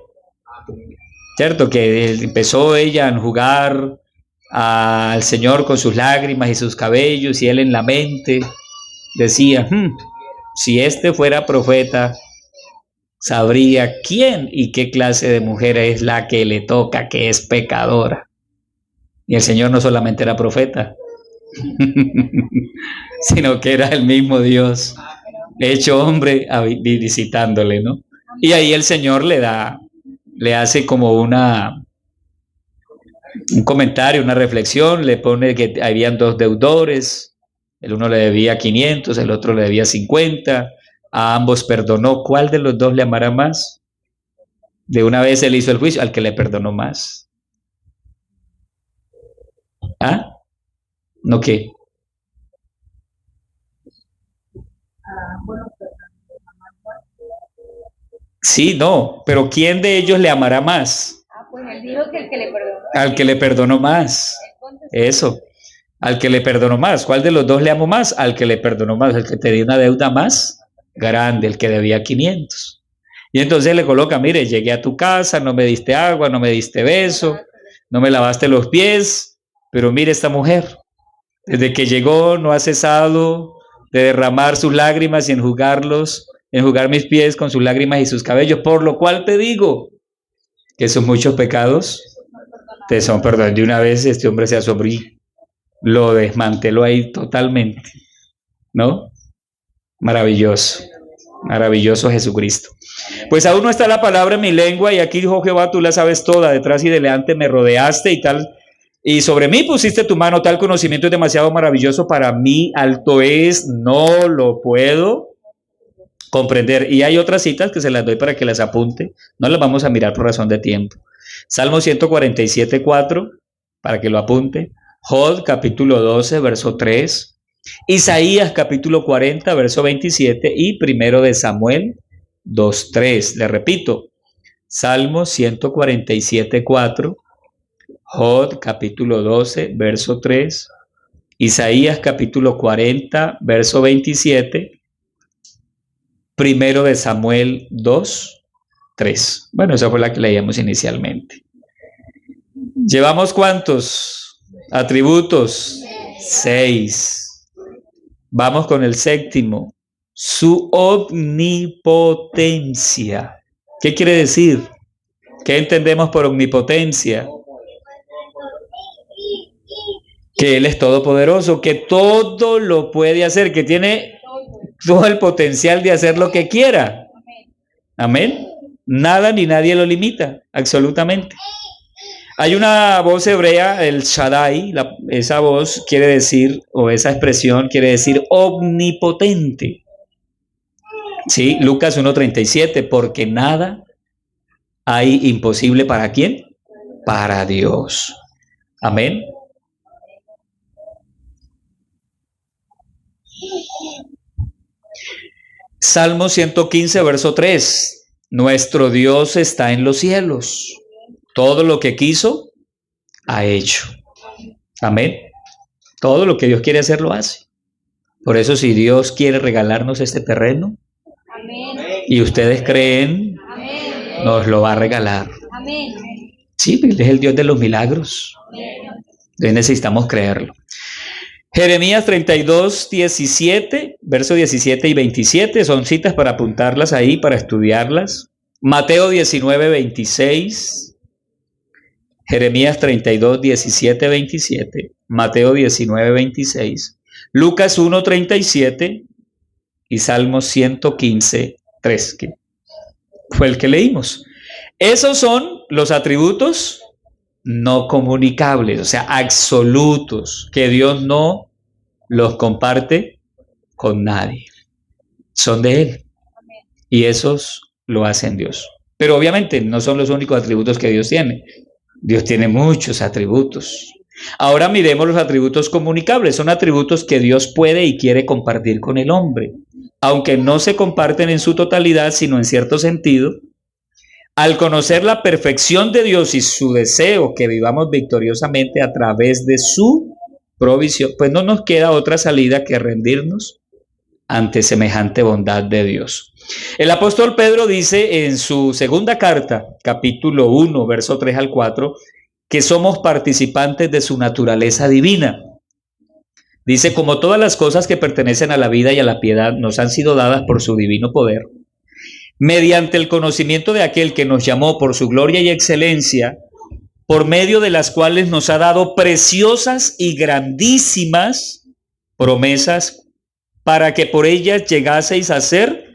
¿Cierto? Que empezó ella a enjugar al Señor con sus lágrimas y sus cabellos, y él en la mente decía, si este fuera profeta, sabría quién y qué clase de mujer es la que le toca, que es pecadora. Y el Señor no solamente era profeta, sino que era el mismo Dios hecho hombre visitándole, ¿no? Y ahí el Señor le hace como un comentario, una reflexión, le pone que habían 2 deudores, el uno le debía 500, el otro le debía 50, a ambos perdonó. ¿Cuál de los dos le amará más? De una vez él hizo el juicio al que le perdonó más. ¿Ah? ¿No qué? Sí, no, pero ¿quién de ellos le amará más? Pues él dijo que el que le perdonó. Al que le perdonó más. Eso, al que le perdonó más. ¿Cuál de los dos le amo más? Al que le perdonó más, el que te dio una deuda más grande, el que debía 500. Y entonces le coloca, mire, llegué a tu casa, no me diste agua, no me diste beso, no me lavaste los pies, pero mire esta mujer, desde que llegó no ha cesado de derramar sus lágrimas y enjugar mis pies con sus lágrimas y sus cabellos, por lo cual te digo que esos muchos pecados te son perdonados. De una vez este hombre se asombró, lo desmanteló ahí totalmente, ¿no? Maravilloso, maravilloso Jesucristo. Pues aún no está la palabra en mi lengua, y aquí dijo Jehová, tú la sabes toda, detrás y delante me rodeaste y tal, y sobre mí pusiste tu mano, tal conocimiento es demasiado maravilloso para mí, alto es, no lo puedo comprender. Y hay otras citas que se las doy para que las apunte, no las vamos a mirar por razón de tiempo. Salmo 147, 4, para que lo apunte. Job capítulo 12, verso 3. Isaías capítulo 40, verso 27. Y primero de Samuel 2:3. Le repito, Salmo 147, 4. Job capítulo 12, verso 3. Isaías capítulo 40, verso 27. Primero de Samuel 2:3. Bueno, esa fue la que leíamos inicialmente. ¿Llevamos cuántos atributos? 6. Vamos con el séptimo. Su omnipotencia. ¿Qué quiere decir? ¿Qué entendemos por omnipotencia? que Él es todopoderoso, que todo lo puede hacer, que tiene todo el potencial de hacer lo que quiera. Amén. Nada ni nadie lo limita, absolutamente. Hay una voz hebrea, el Shaddai, esa voz quiere decir, o esa expresión quiere decir omnipotente. Sí, Lucas 1:37, porque nada hay imposible para ¿quién? Para Dios. Amén. Salmo 115, verso 3. Nuestro Dios está en los cielos. Todo lo que quiso, ha hecho. Amén. Todo lo que Dios quiere hacer, lo hace. Por eso, si Dios quiere regalarnos este terreno, amén, y ustedes creen, amén, nos lo va a regalar. Amén. Sí, Él es el Dios de los milagros. Amén. Entonces necesitamos creerlo. Jeremías 32, 17, versos 17 y 27, son citas para apuntarlas ahí, para estudiarlas. Mateo 19, 26, Jeremías 32, 17, 27, Mateo 19, 26, Lucas 1, 37 y Salmos 115, 3, que fue el que leímos. Esos son los atributos no comunicables, o sea, absolutos, que Dios no los comparte con nadie. Son de Él. Y esos lo hacen Dios. Pero obviamente no son los únicos atributos que Dios tiene. Dios tiene muchos atributos. Ahora miremos los atributos comunicables. Son atributos que Dios puede y quiere compartir con el hombre. Aunque no se comparten en su totalidad, sino en cierto sentido. Al conocer la perfección de Dios y su deseo que vivamos victoriosamente a través de su provisión, pues no nos queda otra salida que rendirnos ante semejante bondad de Dios. El apóstol Pedro dice en su segunda carta, capítulo 1, verso 3 al 4, que somos participantes de su naturaleza divina. Dice, como todas las cosas que pertenecen a la vida y a la piedad nos han sido dadas por su divino poder, mediante el conocimiento de aquel que nos llamó por su gloria y excelencia, por medio de las cuales nos ha dado preciosas y grandísimas promesas, para que por ellas llegaseis a ser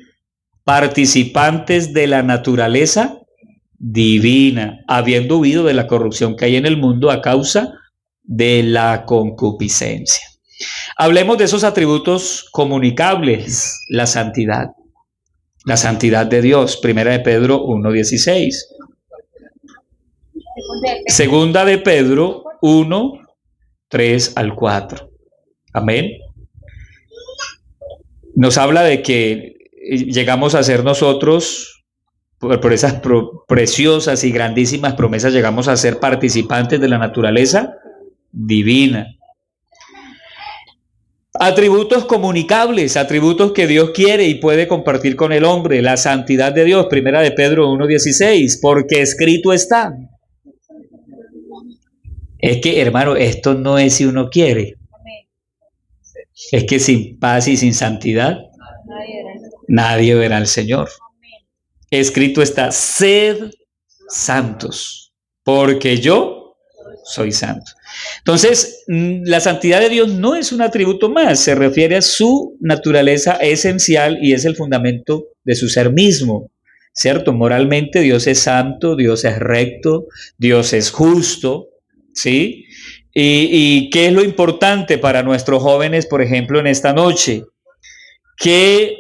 participantes de la naturaleza divina, habiendo huido de la corrupción que hay en el mundo a causa de la concupiscencia. Hablemos de esos atributos comunicables, la santidad de Dios, primera de Pedro 1:16. Segunda de Pedro 1, 3 al 4. Amén. Nos habla de que llegamos a ser nosotros, por esas preciosas y grandísimas promesas, llegamos a ser participantes de la naturaleza divina. Atributos comunicables, atributos que Dios quiere y puede compartir con el hombre. La santidad de Dios, primera de Pedro 1:16, porque escrito está. Es que, hermano, esto no es si uno quiere. Es que sin paz y sin santidad, nadie verá al Señor. Escrito está, sed santos, porque yo soy santo. Entonces, la santidad de Dios no es un atributo más, se refiere a su naturaleza esencial y es el fundamento de su ser mismo, ¿cierto? Moralmente Dios es santo, Dios es recto, Dios es justo, ¿sí? ¿Y qué es lo importante para nuestros jóvenes, por ejemplo, en esta noche? Que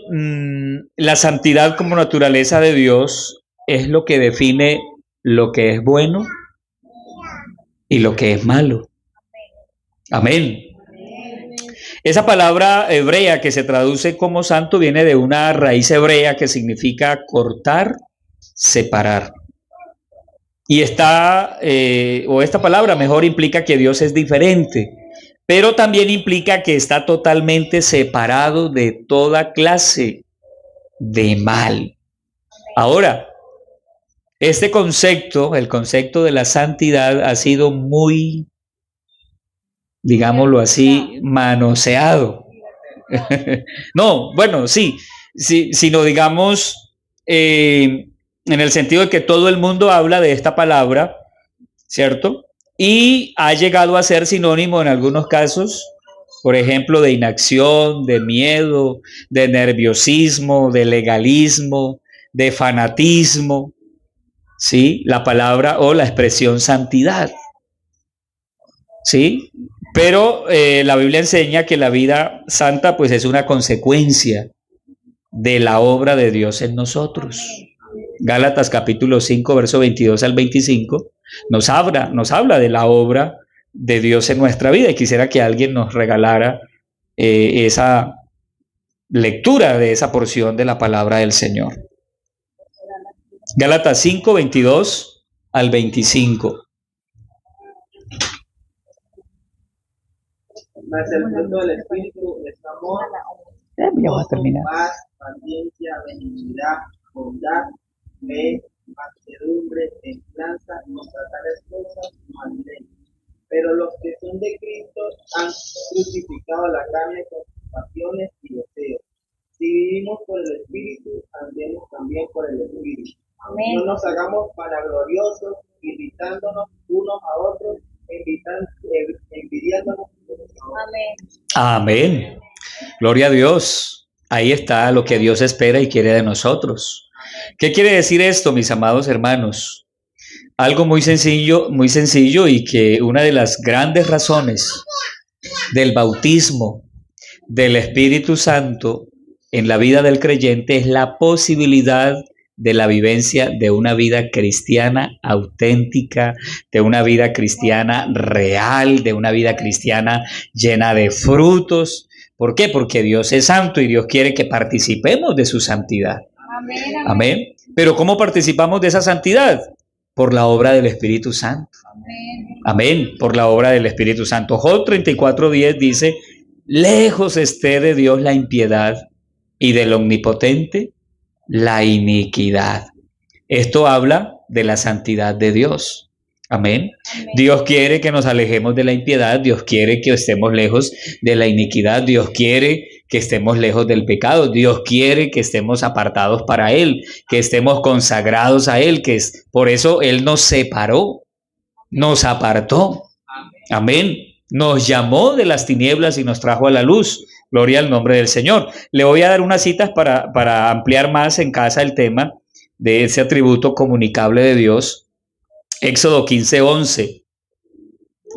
la santidad como naturaleza de Dios es lo que define lo que es bueno y lo que es malo. Amén. Esa palabra hebrea que se traduce como santo viene de una raíz hebrea que significa cortar, separar. Y esta palabra mejor implica que Dios es diferente, pero también implica que está totalmente separado de toda clase de mal. Ahora, este concepto, el concepto de la santidad, ha sido muy, digámoslo así, manoseado. No, bueno, sí, sino digamos, en el sentido de que todo el mundo habla de esta palabra, ¿cierto? y ha llegado a ser sinónimo en algunos casos, por ejemplo, de inacción, de miedo, de nerviosismo, de legalismo, de fanatismo, ¿sí? La palabra o la expresión santidad, ¿sí? Pero la Biblia enseña que la vida santa pues es una consecuencia de la obra de Dios en nosotros. Gálatas capítulo 5, verso 22 al 25, nos habla de la obra de Dios en nuestra vida, y quisiera que alguien nos regalara esa lectura de esa porción de la palabra del Señor. Gálatas 5, 22 al 25. Mas el fruto del Espíritu es amor, Ya va a terminar. paz, paciencia, benignidad, bondad, fe, mansedumbre, templanza, contra tales cosas no hay ley. Pero los que son de Cristo han crucificado la carne con sus pasiones y deseos. Si vivimos por el Espíritu, andemos también por el Espíritu. Amén. No nos hagamos vanagloriosos, irritándonos unos a otros, envidiándonos unos a otros. Amén. Amén. Gloria a Dios. Ahí está lo que Dios espera y quiere de nosotros. ¿Qué quiere decir esto, mis amados hermanos? Algo muy sencillo, y que una de las grandes razones del bautismo del Espíritu Santo en la vida del creyente es la posibilidad de la vivencia de una vida cristiana auténtica, de una vida cristiana real, de una vida cristiana llena de frutos. ¿Por qué? Porque Dios es santo y Dios quiere que participemos de su santidad. Amén. Amén. Pero ¿cómo participamos de esa santidad? Por la obra del Espíritu Santo. Amén. Por la obra del Espíritu Santo. Job 34:10 dice: lejos esté de Dios la impiedad y del Omnipotente la iniquidad. Esto habla de la santidad de Dios. Amén. Dios quiere que nos alejemos de la impiedad, Dios quiere que estemos lejos de la iniquidad, Dios quiere que estemos lejos del pecado, Dios quiere que estemos apartados para Él, que estemos consagrados a Él, por eso Él nos separó, nos apartó. Amén. Nos llamó de las tinieblas y nos trajo a la luz. Gloria al nombre del Señor. Le voy a dar unas citas para ampliar más en casa el tema de ese atributo comunicable de Dios. Éxodo 15:11.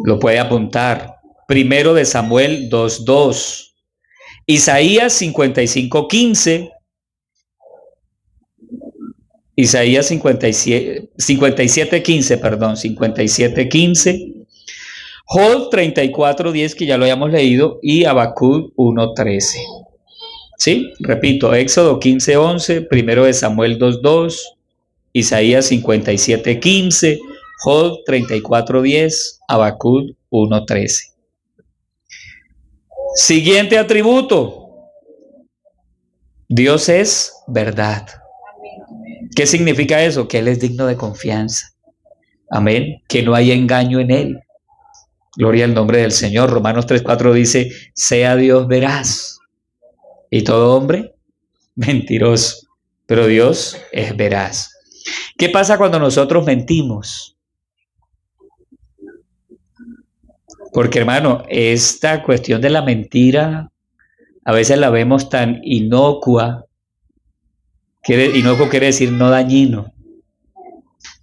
Lo puede apuntar. Primero de Samuel 2:2. Isaías 55:15. Isaías 57:15. Job 34:10, que ya lo habíamos leído, y Habacuc 1:13. ¿Sí? Repito, Éxodo 15:11, primero de Samuel 2:2, Isaías 57:15, Job 34:10, Habacuc 1:13. Siguiente atributo. Dios es verdad. ¿Qué significa eso? Que Él es digno de confianza. Amén. Que no hay engaño en Él. Gloria al nombre del Señor. Romanos 3:4 dice: sea Dios veraz y todo hombre mentiroso, pero Dios es veraz. ¿Qué pasa cuando nosotros mentimos? Porque, hermano, esta cuestión de la mentira a veces la vemos tan inocua. Inocuo quiere decir no dañino.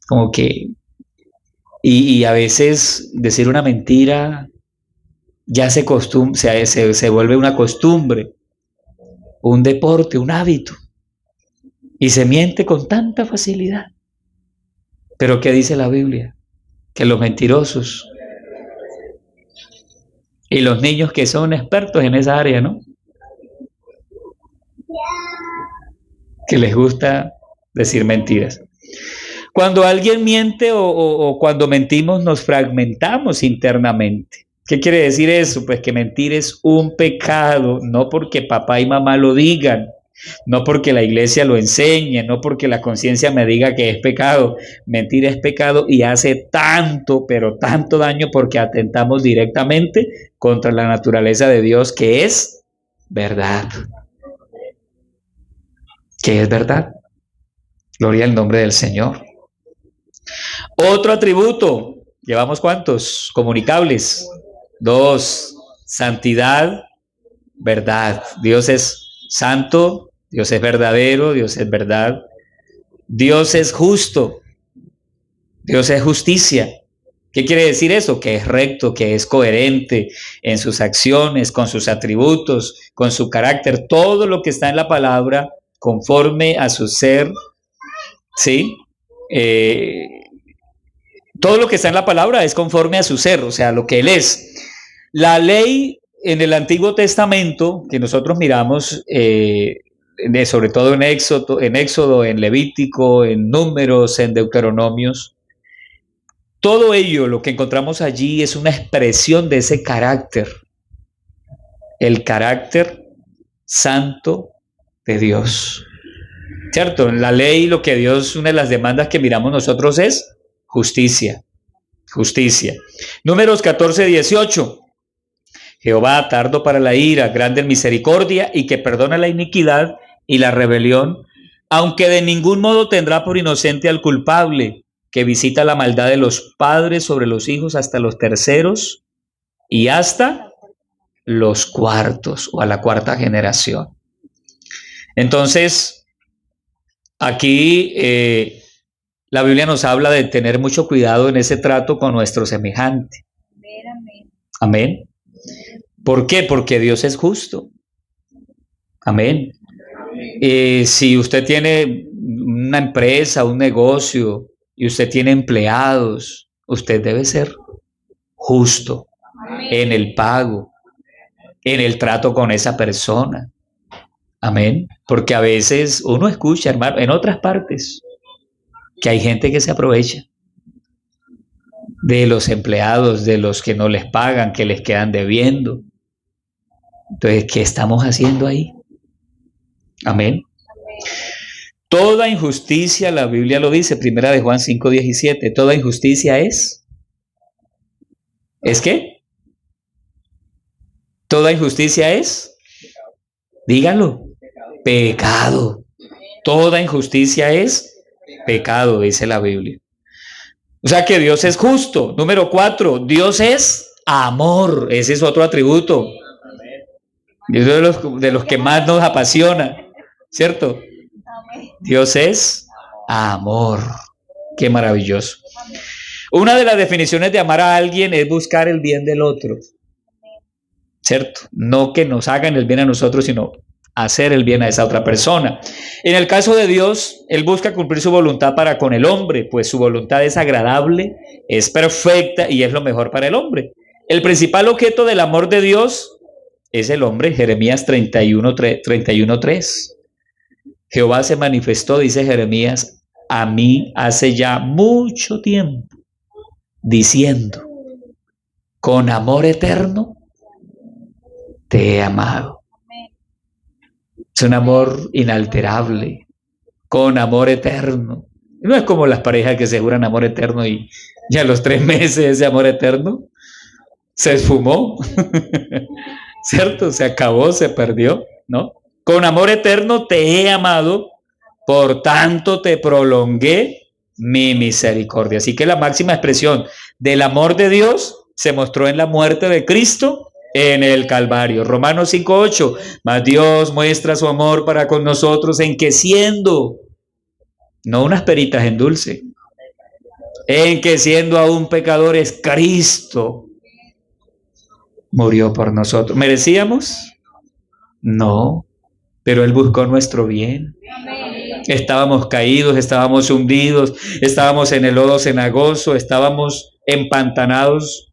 Como que y a veces decir una mentira ya se vuelve una costumbre, un deporte, un hábito. Y se miente con tanta facilidad. Pero ¿qué dice la Biblia? Que los mentirosos y los niños que son expertos en esa área, ¿no? Que les gusta decir mentiras. Cuando alguien miente o cuando mentimos, nos fragmentamos internamente. ¿Qué quiere decir eso? Pues que mentir es un pecado, no porque papá y mamá lo digan, no porque la iglesia lo enseñe, no porque la conciencia me diga que es pecado. Mentir es pecado y hace tanto, pero tanto daño, porque atentamos directamente contra la naturaleza de Dios, que es verdad. Que es verdad. Gloria al nombre del Señor. Otro atributo ¿Llevamos cuántos? Comunicables. 2. Santidad, verdad. Dios es santo, Dios es verdadero, Dios es verdad. Dios es justo, Dios es justicia. ¿Qué quiere decir eso? Que es recto, que es coherente en sus acciones, con sus atributos, con su carácter. Todo lo que está en la palabra conforme a su ser, ¿sí? Todo lo que está en la palabra es conforme a su ser, o sea, lo que Él es. La ley en el Antiguo Testamento, que nosotros miramos, sobre todo en Éxodo, en Levítico, en Números, en Deuteronomios, todo ello, lo que encontramos allí, es una expresión de ese carácter, el carácter santo de Dios. ¿Cierto? En la ley, lo que Dios, una de las demandas que miramos nosotros es justicia. Justicia. Números 14:18. Jehová, tardo para la ira, grande en misericordia, y que perdona la iniquidad y la rebelión, aunque de ningún modo tendrá por inocente al culpable, que visita la maldad de los padres sobre los hijos hasta los terceros y hasta los cuartos, o a la cuarta generación. Entonces, aquí la Biblia nos habla de tener mucho cuidado en ese trato con nuestro semejante. Amén. ¿Por qué? Porque Dios es justo. Amén. Si usted tiene una empresa, un negocio, y usted tiene empleados, usted debe ser justo en el pago, en el trato con esa persona. Amén. Porque a veces uno escucha, hermano, en otras partes, que hay gente que se aprovecha de los empleados, de los que no les pagan, que les quedan debiendo. Entonces, ¿qué estamos haciendo ahí? Amén. Toda injusticia, la Biblia lo dice, primera de Juan 5:17, toda injusticia ¿es qué? Toda injusticia es, dígalo, pecado. Toda injusticia es pecado, dice la Biblia. O sea que Dios es justo. Número 4, Dios es amor. Ese es otro atributo. Dios es de los que más nos apasiona, ¿cierto? Dios es amor. Qué maravilloso. Una de las definiciones de amar a alguien es buscar el bien del otro, ¿cierto? No que nos hagan el bien a nosotros, sino hacer el bien a esa otra persona. En el caso de Dios, Él busca cumplir su voluntad para con el hombre, pues su voluntad es agradable, es perfecta y es lo mejor para el hombre. El principal objeto del amor de Dios es el hombre. Jeremías 31:3. Jehová se manifestó, dice Jeremías, a mí hace ya mucho tiempo, diciendo, con amor eterno te he amado. Es un amor inalterable, con amor eterno. No es como las parejas que se juran amor eterno y ya a los 3 meses ese amor eterno se esfumó, ¿cierto? Se acabó, se perdió, ¿no? Con amor eterno te he amado, por tanto te prolongué mi misericordia. Así que la máxima expresión del amor de Dios se mostró en la muerte de Cristo en el Calvario. Romanos 5:8, mas Dios muestra su amor para con nosotros en que siendo, no unas peritas en dulce, en que siendo aún pecadores, Cristo murió por nosotros. ¿Merecíamos? No, pero Él buscó nuestro bien. Estábamos caídos, estábamos hundidos, estábamos en el lodo cenagoso, estábamos empantanados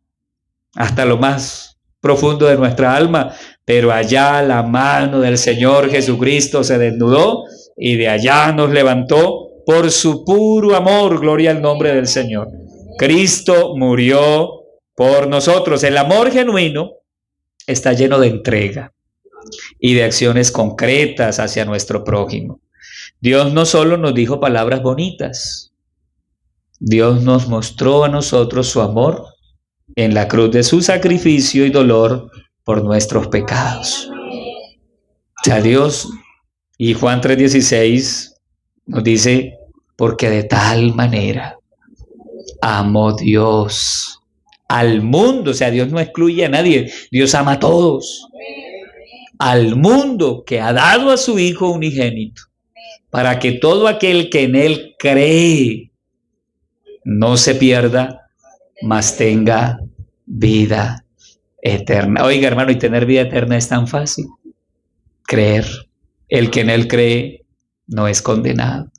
hasta lo más profundo de nuestra alma, pero allá la mano del Señor Jesucristo se desnudó y de allá nos levantó por su puro amor. Gloria al nombre del Señor. Cristo murió por nosotros. El amor genuino está lleno de entrega y de acciones concretas hacia nuestro prójimo. Dios no solo nos dijo palabras bonitas, Dios nos mostró a nosotros su amor en la cruz de su sacrificio y dolor por nuestros pecados. O sea, Dios, y Juan 3:16 nos dice, porque de tal manera amó Dios al mundo. O sea, Dios no excluye a nadie. Dios ama a todos. Al mundo, que ha dado a su Hijo unigénito, para que todo aquel que en Él cree no se pierda, mas tenga vida eterna. Oiga, hermano, y tener vida eterna es tan fácil. Creer. El que en Él cree no es condenado.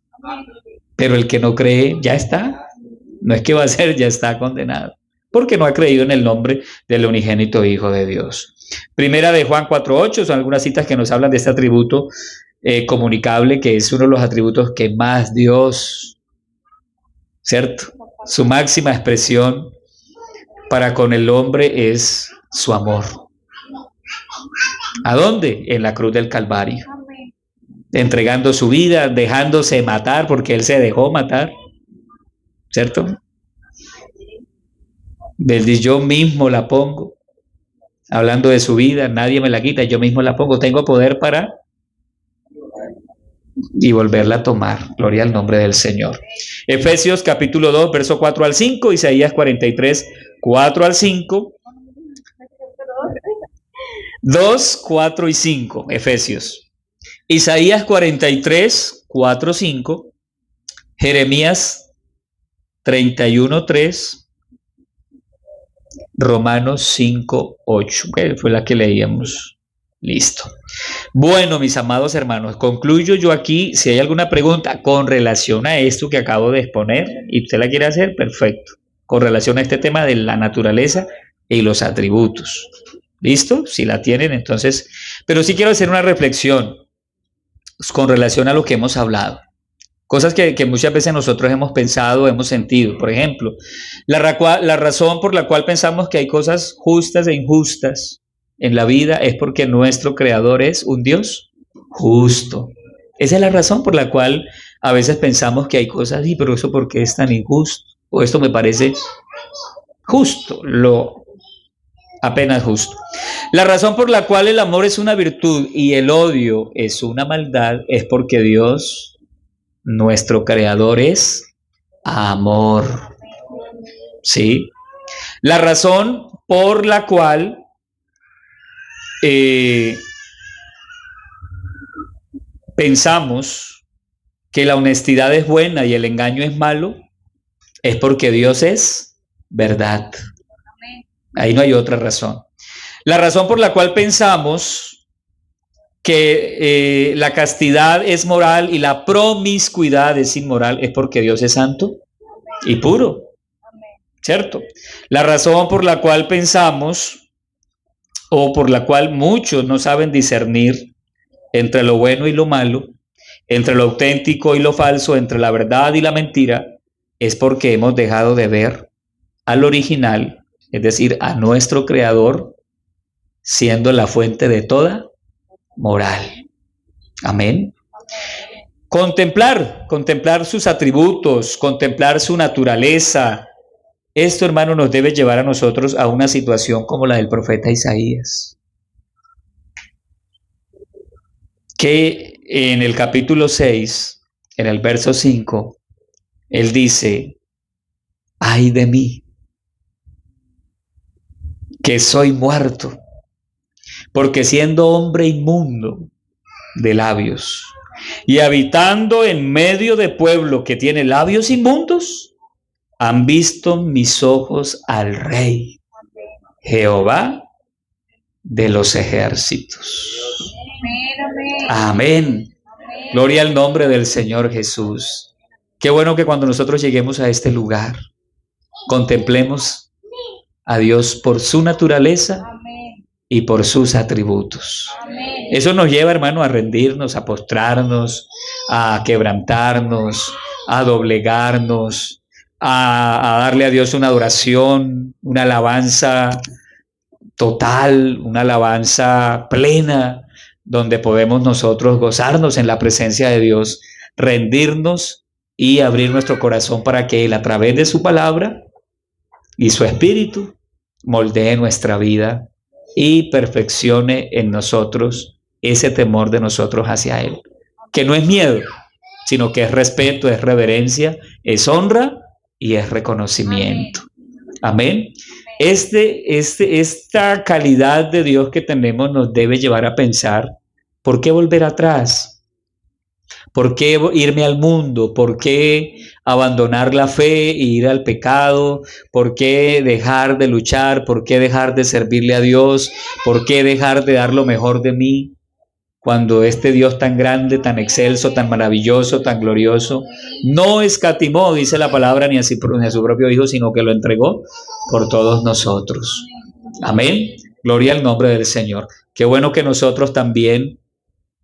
Pero el que no cree ya está. No es que va a ser, ya está condenado. Porque no ha creído en el nombre del unigénito Hijo de Dios. Primera de Juan 4:8 son algunas citas que nos hablan de este atributo comunicable, que es uno de los atributos que más Dios, ¿cierto? Su máxima expresión para con el hombre es su amor. ¿A dónde? En la cruz del Calvario. Entregando su vida, dejándose matar, porque Él se dejó matar, ¿cierto? Él dice, yo mismo la pongo. Hablando de su vida, nadie me la quita, yo mismo la pongo. Tengo poder para y volverla a tomar. Gloria al nombre del Señor. Efesios capítulo 2, verso 4 al 5, Isaías 43, 4 al 5. 2, 4 y 5, Efesios. Isaías 43, 4, 5. Jeremías 31, 3. Romanos 5, 8, que fue la que leíamos. Listo. Bueno, mis amados hermanos, concluyo yo aquí. Si hay alguna pregunta con relación a esto que acabo de exponer y usted la quiere hacer, perfecto. Con relación a este tema de la naturaleza y los atributos. ¿Listo? Si la tienen, entonces. Pero sí quiero hacer una reflexión con relación a lo que hemos hablado. Cosas que muchas veces nosotros hemos pensado, hemos sentido. Por ejemplo, la razón por la cual pensamos que hay cosas justas e injustas en la vida es porque nuestro Creador es un Dios justo. Esa es la razón por la cual a veces pensamos que hay cosas, y pero eso ¿por qué es tan injusto? O esto me parece justo, lo apenas justo. La razón por la cual el amor es una virtud y el odio es una maldad es porque Dios, nuestro Creador, es amor. ¿Sí? La razón por la cual pensamos que la honestidad es buena y el engaño es malo es porque Dios es verdad. Ahí no hay otra razón. La razón por la cual pensamos que la castidad es moral y la promiscuidad es inmoral es porque Dios es santo y puro, ¿cierto? La razón por la cual pensamos, o por la cual muchos no saben discernir entre lo bueno y lo malo, entre lo auténtico y lo falso, entre la verdad y la mentira, es porque hemos dejado de ver al original, es decir, a nuestro Creador, siendo la fuente de toda moral. Amén. Contemplar sus atributos, contemplar su naturaleza. Esto, hermano, nos debe llevar a nosotros a una situación como la del profeta Isaías, que en el capítulo 6, en el verso 5, él dice, ay de mí, que soy muerto, porque siendo hombre inmundo de labios y habitando en medio de pueblo que tiene labios inmundos, han visto mis ojos al Rey, Jehová de los ejércitos. Amén. Gloria al nombre del Señor Jesús. Qué bueno que cuando nosotros lleguemos a este lugar, contemplemos a Dios por su naturaleza y por sus atributos. Eso nos lleva, hermano, a rendirnos, a postrarnos, a quebrantarnos, a doblegarnos, a darle a Dios una adoración, una alabanza total, una alabanza plena, donde podemos nosotros gozarnos en la presencia de Dios, rendirnos y abrir nuestro corazón para que Él, a través de su palabra y su espíritu, moldee nuestra vida y perfeccione en nosotros ese temor de nosotros hacia Él, que no es miedo, sino que es respeto, es reverencia, es honra y es reconocimiento. Amén. Esta calidad de Dios que tenemos nos debe llevar a pensar, ¿por qué volver atrás? ¿Por qué irme al mundo? ¿Por qué abandonar la fe e ir al pecado? ¿Por qué dejar de luchar? ¿Por qué dejar de servirle a Dios? ¿Por qué dejar de dar lo mejor de mí? Cuando este Dios tan grande, tan excelso, tan maravilloso, tan glorioso, no escatimó, dice la palabra, ni a su propio Hijo, sino que lo entregó por todos nosotros. Amén. Gloria al nombre del Señor. Qué bueno que nosotros también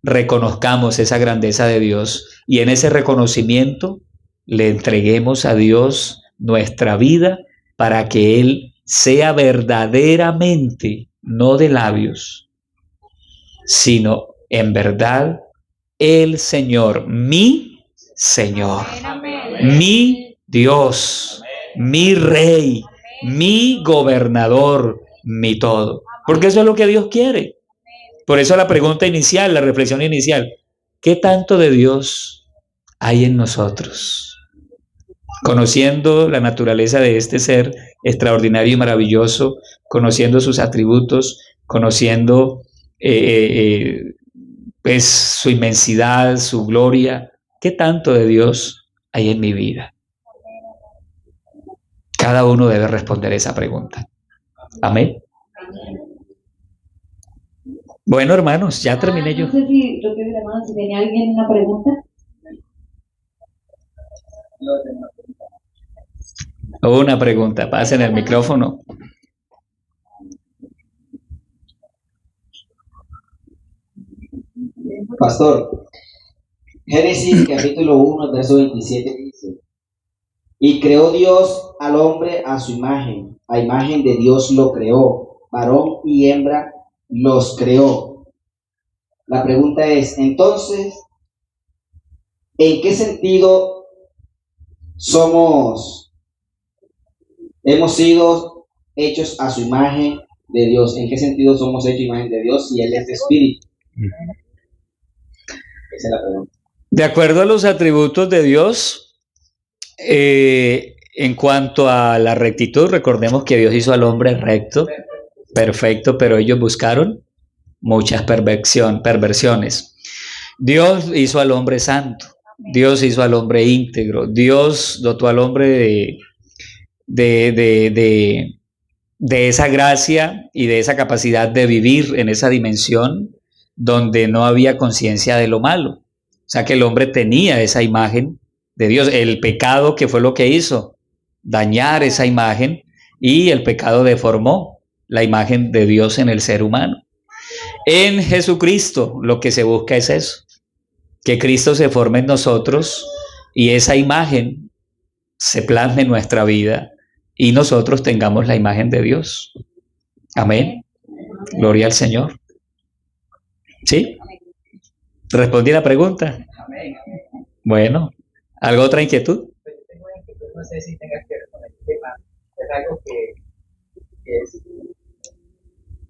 reconozcamos esa grandeza de Dios y en ese reconocimiento le entreguemos a Dios nuestra vida para que Él sea verdaderamente, no de labios, sino en verdad el Señor, mi Señor, mi Dios, mi Rey, mi gobernador, mi todo. Porque eso es lo que Dios quiere. Por eso la pregunta inicial, la reflexión inicial, ¿qué tanto de Dios hay en nosotros? Conociendo la naturaleza de este ser extraordinario y maravilloso, conociendo sus atributos, conociendo pues, su inmensidad, su gloria, ¿qué tanto de Dios hay en mi vida? Cada uno debe responder esa pregunta. Amén. Bueno, hermanos, ya terminé yo. No sé si, hermano, si tenía alguien una pregunta. Una pregunta, pasen el micrófono. Pastor, Génesis capítulo 1, verso 27 dice: y creó Dios al hombre a su imagen, a imagen de Dios lo creó, varón y hembra los creó. La pregunta es, entonces, ¿en qué sentido hemos sido hechos a su imagen de Dios? ¿En qué sentido somos hechos a imagen de Dios si Él es espíritu? Esa es la pregunta. De acuerdo a los atributos de Dios, en cuanto a la rectitud, recordemos que Dios hizo al hombre recto, perfecto, pero ellos buscaron muchas perversiones. Dios hizo al hombre santo, Dios hizo al hombre íntegro, Dios dotó al hombre de esa gracia y de esa capacidad de vivir en esa dimensión donde no había conciencia de lo malo. O sea que el hombre tenía esa imagen de Dios. El pecado, que fue lo que hizo, dañar esa imagen, y el pecado deformó la imagen de Dios en el ser humano. En Jesucristo lo que se busca es eso, que Cristo se forme en nosotros y esa imagen se plasme en nuestra vida y nosotros tengamos la imagen de Dios. Amén. Gloria al Señor. ¿Sí? ¿Respondí la pregunta? Bueno, ¿alguna otra inquietud? No sé si tenga que ver con el tema. Es algo que es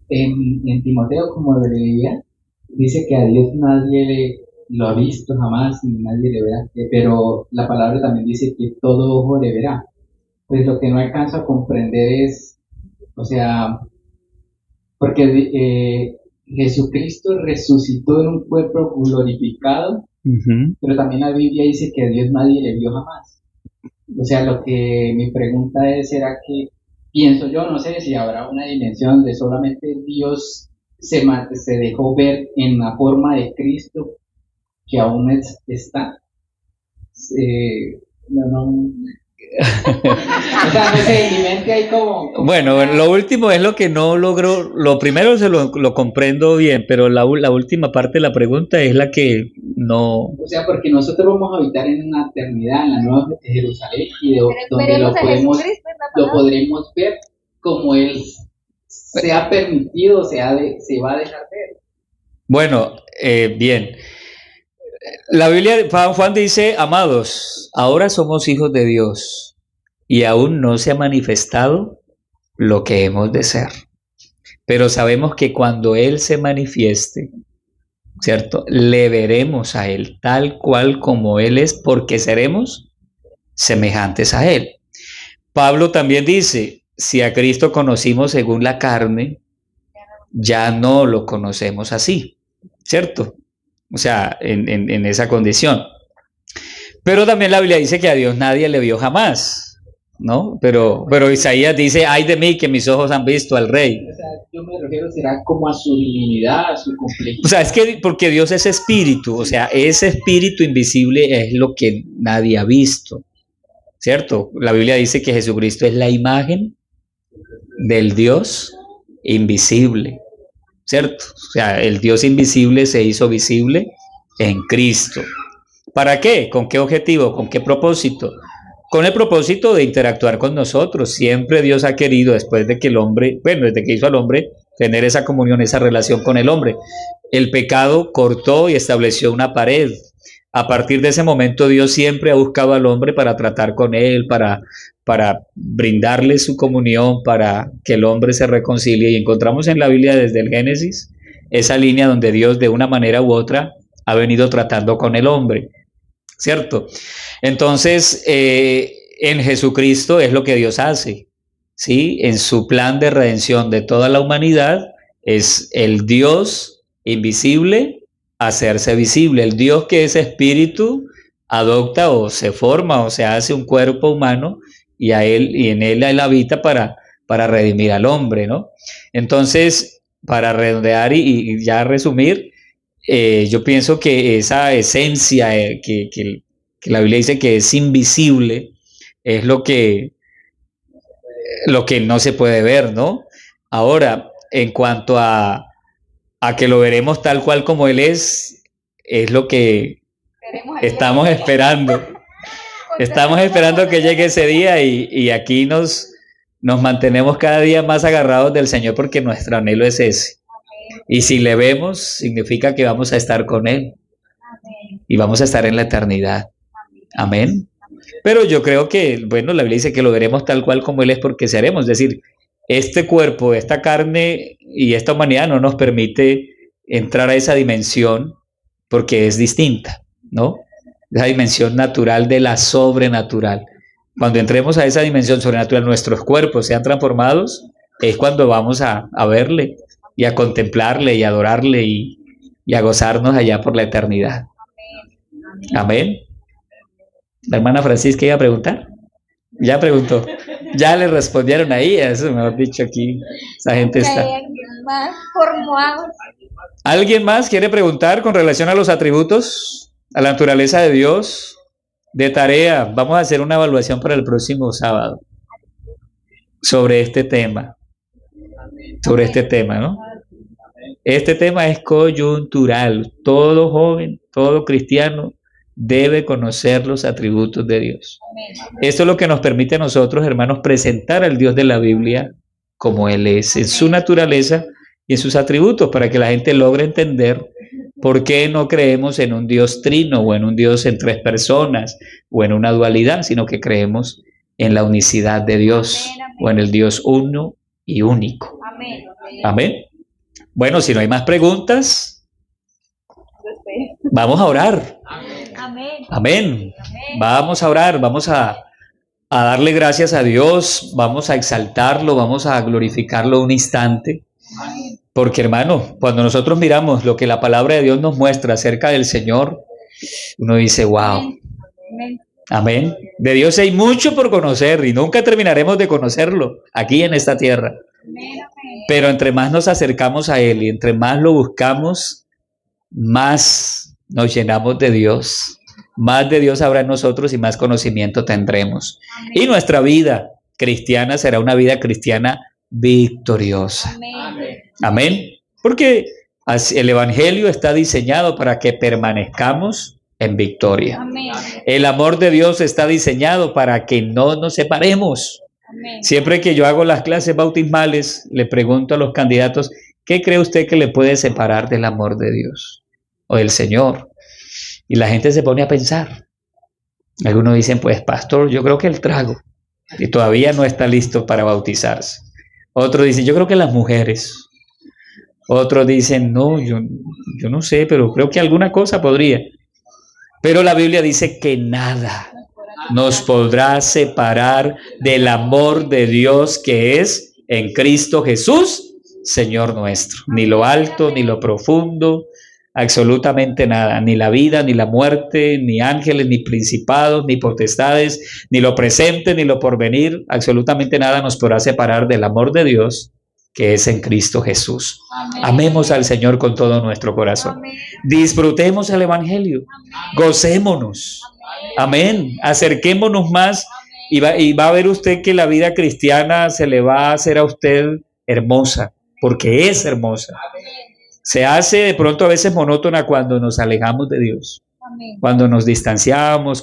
en Timoteo, como leía, dice que a Dios nadie lo ha visto jamás ni nadie le verá, pero la palabra también dice que todo ojo le verá. Pues lo que no alcanzo a comprender es, o sea, porque Jesucristo resucitó en un cuerpo glorificado, pero también la Biblia dice que a Dios nadie le vio jamás. O sea, lo que mi pregunta es, ¿será que, pienso yo, no sé si habrá una dimensión de solamente Dios se dejó ver en la forma de Cristo que aún está? O sea, no sé, en mi mente hay como... Bueno, lo último es lo que no logro. Lo primero lo comprendo bien, pero la última parte de la pregunta es la que no... O sea, porque nosotros vamos a habitar en una eternidad, en la nueva Jerusalén, y donde lo podremos ver como Él se ha permitido, se va a dejar ver. Bueno, bien. La Biblia, Juan dice, amados, ahora somos hijos de Dios y aún no se ha manifestado lo que hemos de ser. Pero sabemos que cuando Él se manifieste, ¿cierto? Le veremos a Él tal cual como Él es, porque seremos semejantes a Él. Pablo también dice, si a Cristo conocimos según la carne, ya no lo conocemos así, ¿cierto? O sea, en esa condición. Pero también la Biblia dice que a Dios nadie le vio jamás, ¿no? Pero Isaías dice, ay de mí que mis ojos han visto al Rey. O sea, yo me refiero, será como a su divinidad, a su complejidad. O sea, es que porque Dios es espíritu, o sea, ese espíritu invisible es lo que nadie ha visto, ¿cierto? La Biblia dice que Jesucristo es la imagen del Dios invisible, ¿cierto? O sea, el Dios invisible se hizo visible en Cristo. ¿Para qué? ¿Con qué objetivo? ¿Con qué propósito? Con el propósito de interactuar con nosotros. Siempre Dios ha querido, después de que el hombre, bueno, desde que hizo al hombre, tener esa comunión, esa relación con el hombre. El pecado cortó y estableció una pared. A partir de ese momento Dios siempre ha buscado al hombre para tratar con él, para brindarle su comunión, para que el hombre se reconcilie. Y encontramos en la Biblia desde el Génesis esa línea donde Dios de una manera u otra ha venido tratando con el hombre, ¿cierto? Entonces, en Jesucristo es lo que Dios hace, ¿sí? En su plan de redención de toda la humanidad es el Dios invisible hacerse visible. El Dios que es espíritu adopta o se forma o se hace un cuerpo humano y en él habita para redimir al hombre, ¿no? Entonces, para redondear y ya resumir, yo pienso que esa esencia que la Biblia dice que es invisible es lo que no se puede ver, ¿no? Ahora, en cuanto a que lo veremos tal cual como Él es lo que estamos esperando. Estamos esperando que llegue ese día y aquí nos mantenemos cada día más agarrados del Señor porque nuestro anhelo es ese. Y si le vemos, significa que vamos a estar con Él y vamos a estar en la eternidad. Amén. Pero yo creo que, bueno, la Biblia dice que lo veremos tal cual como Él es porque seremos. Es decir, este cuerpo, esta carne y esta humanidad no nos permite entrar a esa dimensión porque es distinta, ¿no? Esa dimensión natural de la sobrenatural. Cuando entremos a esa dimensión sobrenatural, nuestros cuerpos sean transformados, es cuando vamos a verle y a contemplarle y a adorarle y a gozarnos allá por la eternidad. Amén. La hermana Francisca iba a preguntar. Ya preguntó. Ya le respondieron ahí, eso mejor dicho aquí. Esa gente está. ¿Alguien más quiere preguntar con relación a los atributos, a la naturaleza de Dios? De tarea, vamos a hacer una evaluación para el próximo sábado sobre este tema. Sobre este tema, ¿no? Este tema es coyuntural. Todo joven, todo cristiano debe conocer los atributos de Dios. Esto es lo que nos permite a nosotros, hermanos, presentar al Dios de la Biblia como Él es, en su naturaleza y en sus atributos, para que la gente logre entender por qué no creemos en un Dios trino o en un Dios en tres personas o en una dualidad, sino que creemos en la unicidad de Dios o en el Dios uno y único. Amén. Bueno, si no hay más preguntas, vamos a orar. Amén. Vamos a orar, vamos a darle gracias a Dios, vamos a exaltarlo, vamos a glorificarlo un instante. Porque, hermano, cuando nosotros miramos lo que la palabra de Dios nos muestra acerca del Señor, uno dice, wow. Amén. De Dios hay mucho por conocer y nunca terminaremos de conocerlo aquí en esta tierra. Pero entre más nos acercamos a Él y entre más lo buscamos, más nos llenamos de Dios. Más de Dios habrá en nosotros y más conocimiento tendremos. Y nuestra vida cristiana será una vida cristiana victoriosa. Amén. Porque el Evangelio está diseñado para que permanezcamos en victoria. El amor de Dios está diseñado para que no nos separemos. Siempre que yo hago las clases bautismales, le pregunto a los candidatos, ¿qué cree usted que le puede separar del amor de Dios o del Señor? Y la gente se pone a pensar. Algunos dicen, pues pastor, yo creo que el trago. Y todavía no está listo para bautizarse. Otros dicen, yo creo que las mujeres. Otros dicen, no, yo no sé, pero creo que alguna cosa podría. Pero la Biblia dice que nada nos podrá separar del amor de Dios que es en Cristo Jesús, Señor nuestro? Ni lo alto, ni lo profundo, absolutamente nada, ni la vida, ni la muerte, ni ángeles, ni principados, ni potestades, ni lo presente, ni lo porvenir, absolutamente nada nos podrá separar del amor de Dios que es en Cristo Jesús. Amemos al Señor con todo nuestro corazón. Disfrutemos el Evangelio. Gocémonos. Amén. Acerquémonos más y va a ver usted que la vida cristiana se le va a hacer a usted hermosa, porque es hermosa. Se hace de pronto a veces monótona cuando nos alejamos de Dios, cuando nos distanciamos,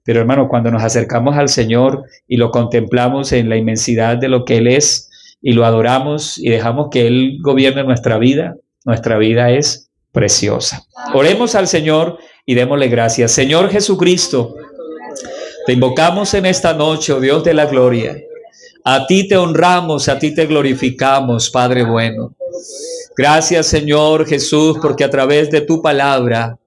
pero hermano, cuando nos acercamos al Señor y lo contemplamos en la inmensidad de lo que Él es, y lo adoramos y dejamos que Él gobierne nuestra vida es preciosa. Oremos al Señor y démosle gracias. Señor Jesucristo, te invocamos en esta noche, oh Dios de la gloria. A ti te honramos, a ti te glorificamos, Padre bueno. Gracias, Señor Jesús, porque a través de tu palabra,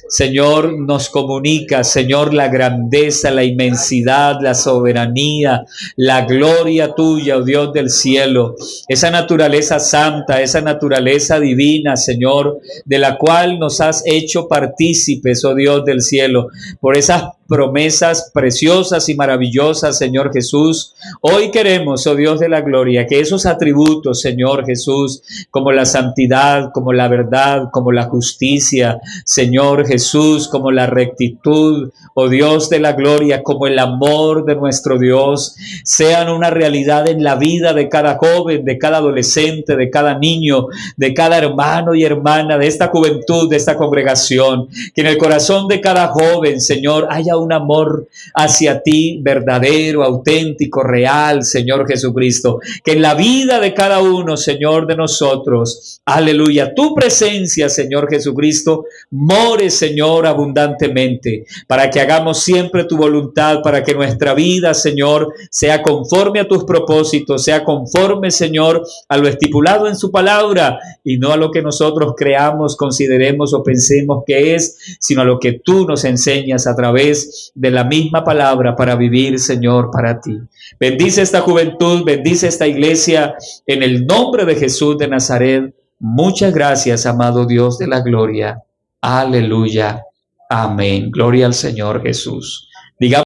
Señor, nos comunica, Señor, la grandeza, la inmensidad, la soberanía, la gloria tuya, oh Dios del cielo, esa naturaleza santa, esa naturaleza divina, Señor, de la cual nos has hecho partícipes, oh Dios del cielo, por esas promesas preciosas y maravillosas, Señor Jesús. Hoy queremos, oh Dios de la gloria, que esos atributos, Señor Jesús, como la santidad, como la verdad, como la justicia, Señor Jesús, como la rectitud, oh Dios de la gloria, como el amor de nuestro Dios, sean una realidad en la vida de cada joven, de cada adolescente, de cada niño, de cada hermano y hermana, de esta juventud, de esta congregación, que en el corazón de cada joven, Señor, haya un amor hacia ti verdadero, auténtico, real, Señor Jesucristo, que en la vida de cada uno, Señor, de nosotros, aleluya, tu presencia, Señor Jesucristo, more, Señor, abundantemente, para que hagamos siempre tu voluntad, para que nuestra vida, Señor, sea conforme a tus propósitos, sea conforme, Señor, a lo estipulado en su palabra, y no a lo que nosotros creamos, consideremos o pensemos que es, sino a lo que tú nos enseñas a través de la misma palabra para vivir, Señor, para ti. Bendice esta juventud, bendice esta iglesia, en el nombre de Jesús de Nazaret. Muchas gracias, amado Dios de la gloria. Aleluya. Amén. Gloria al Señor Jesús. Digamos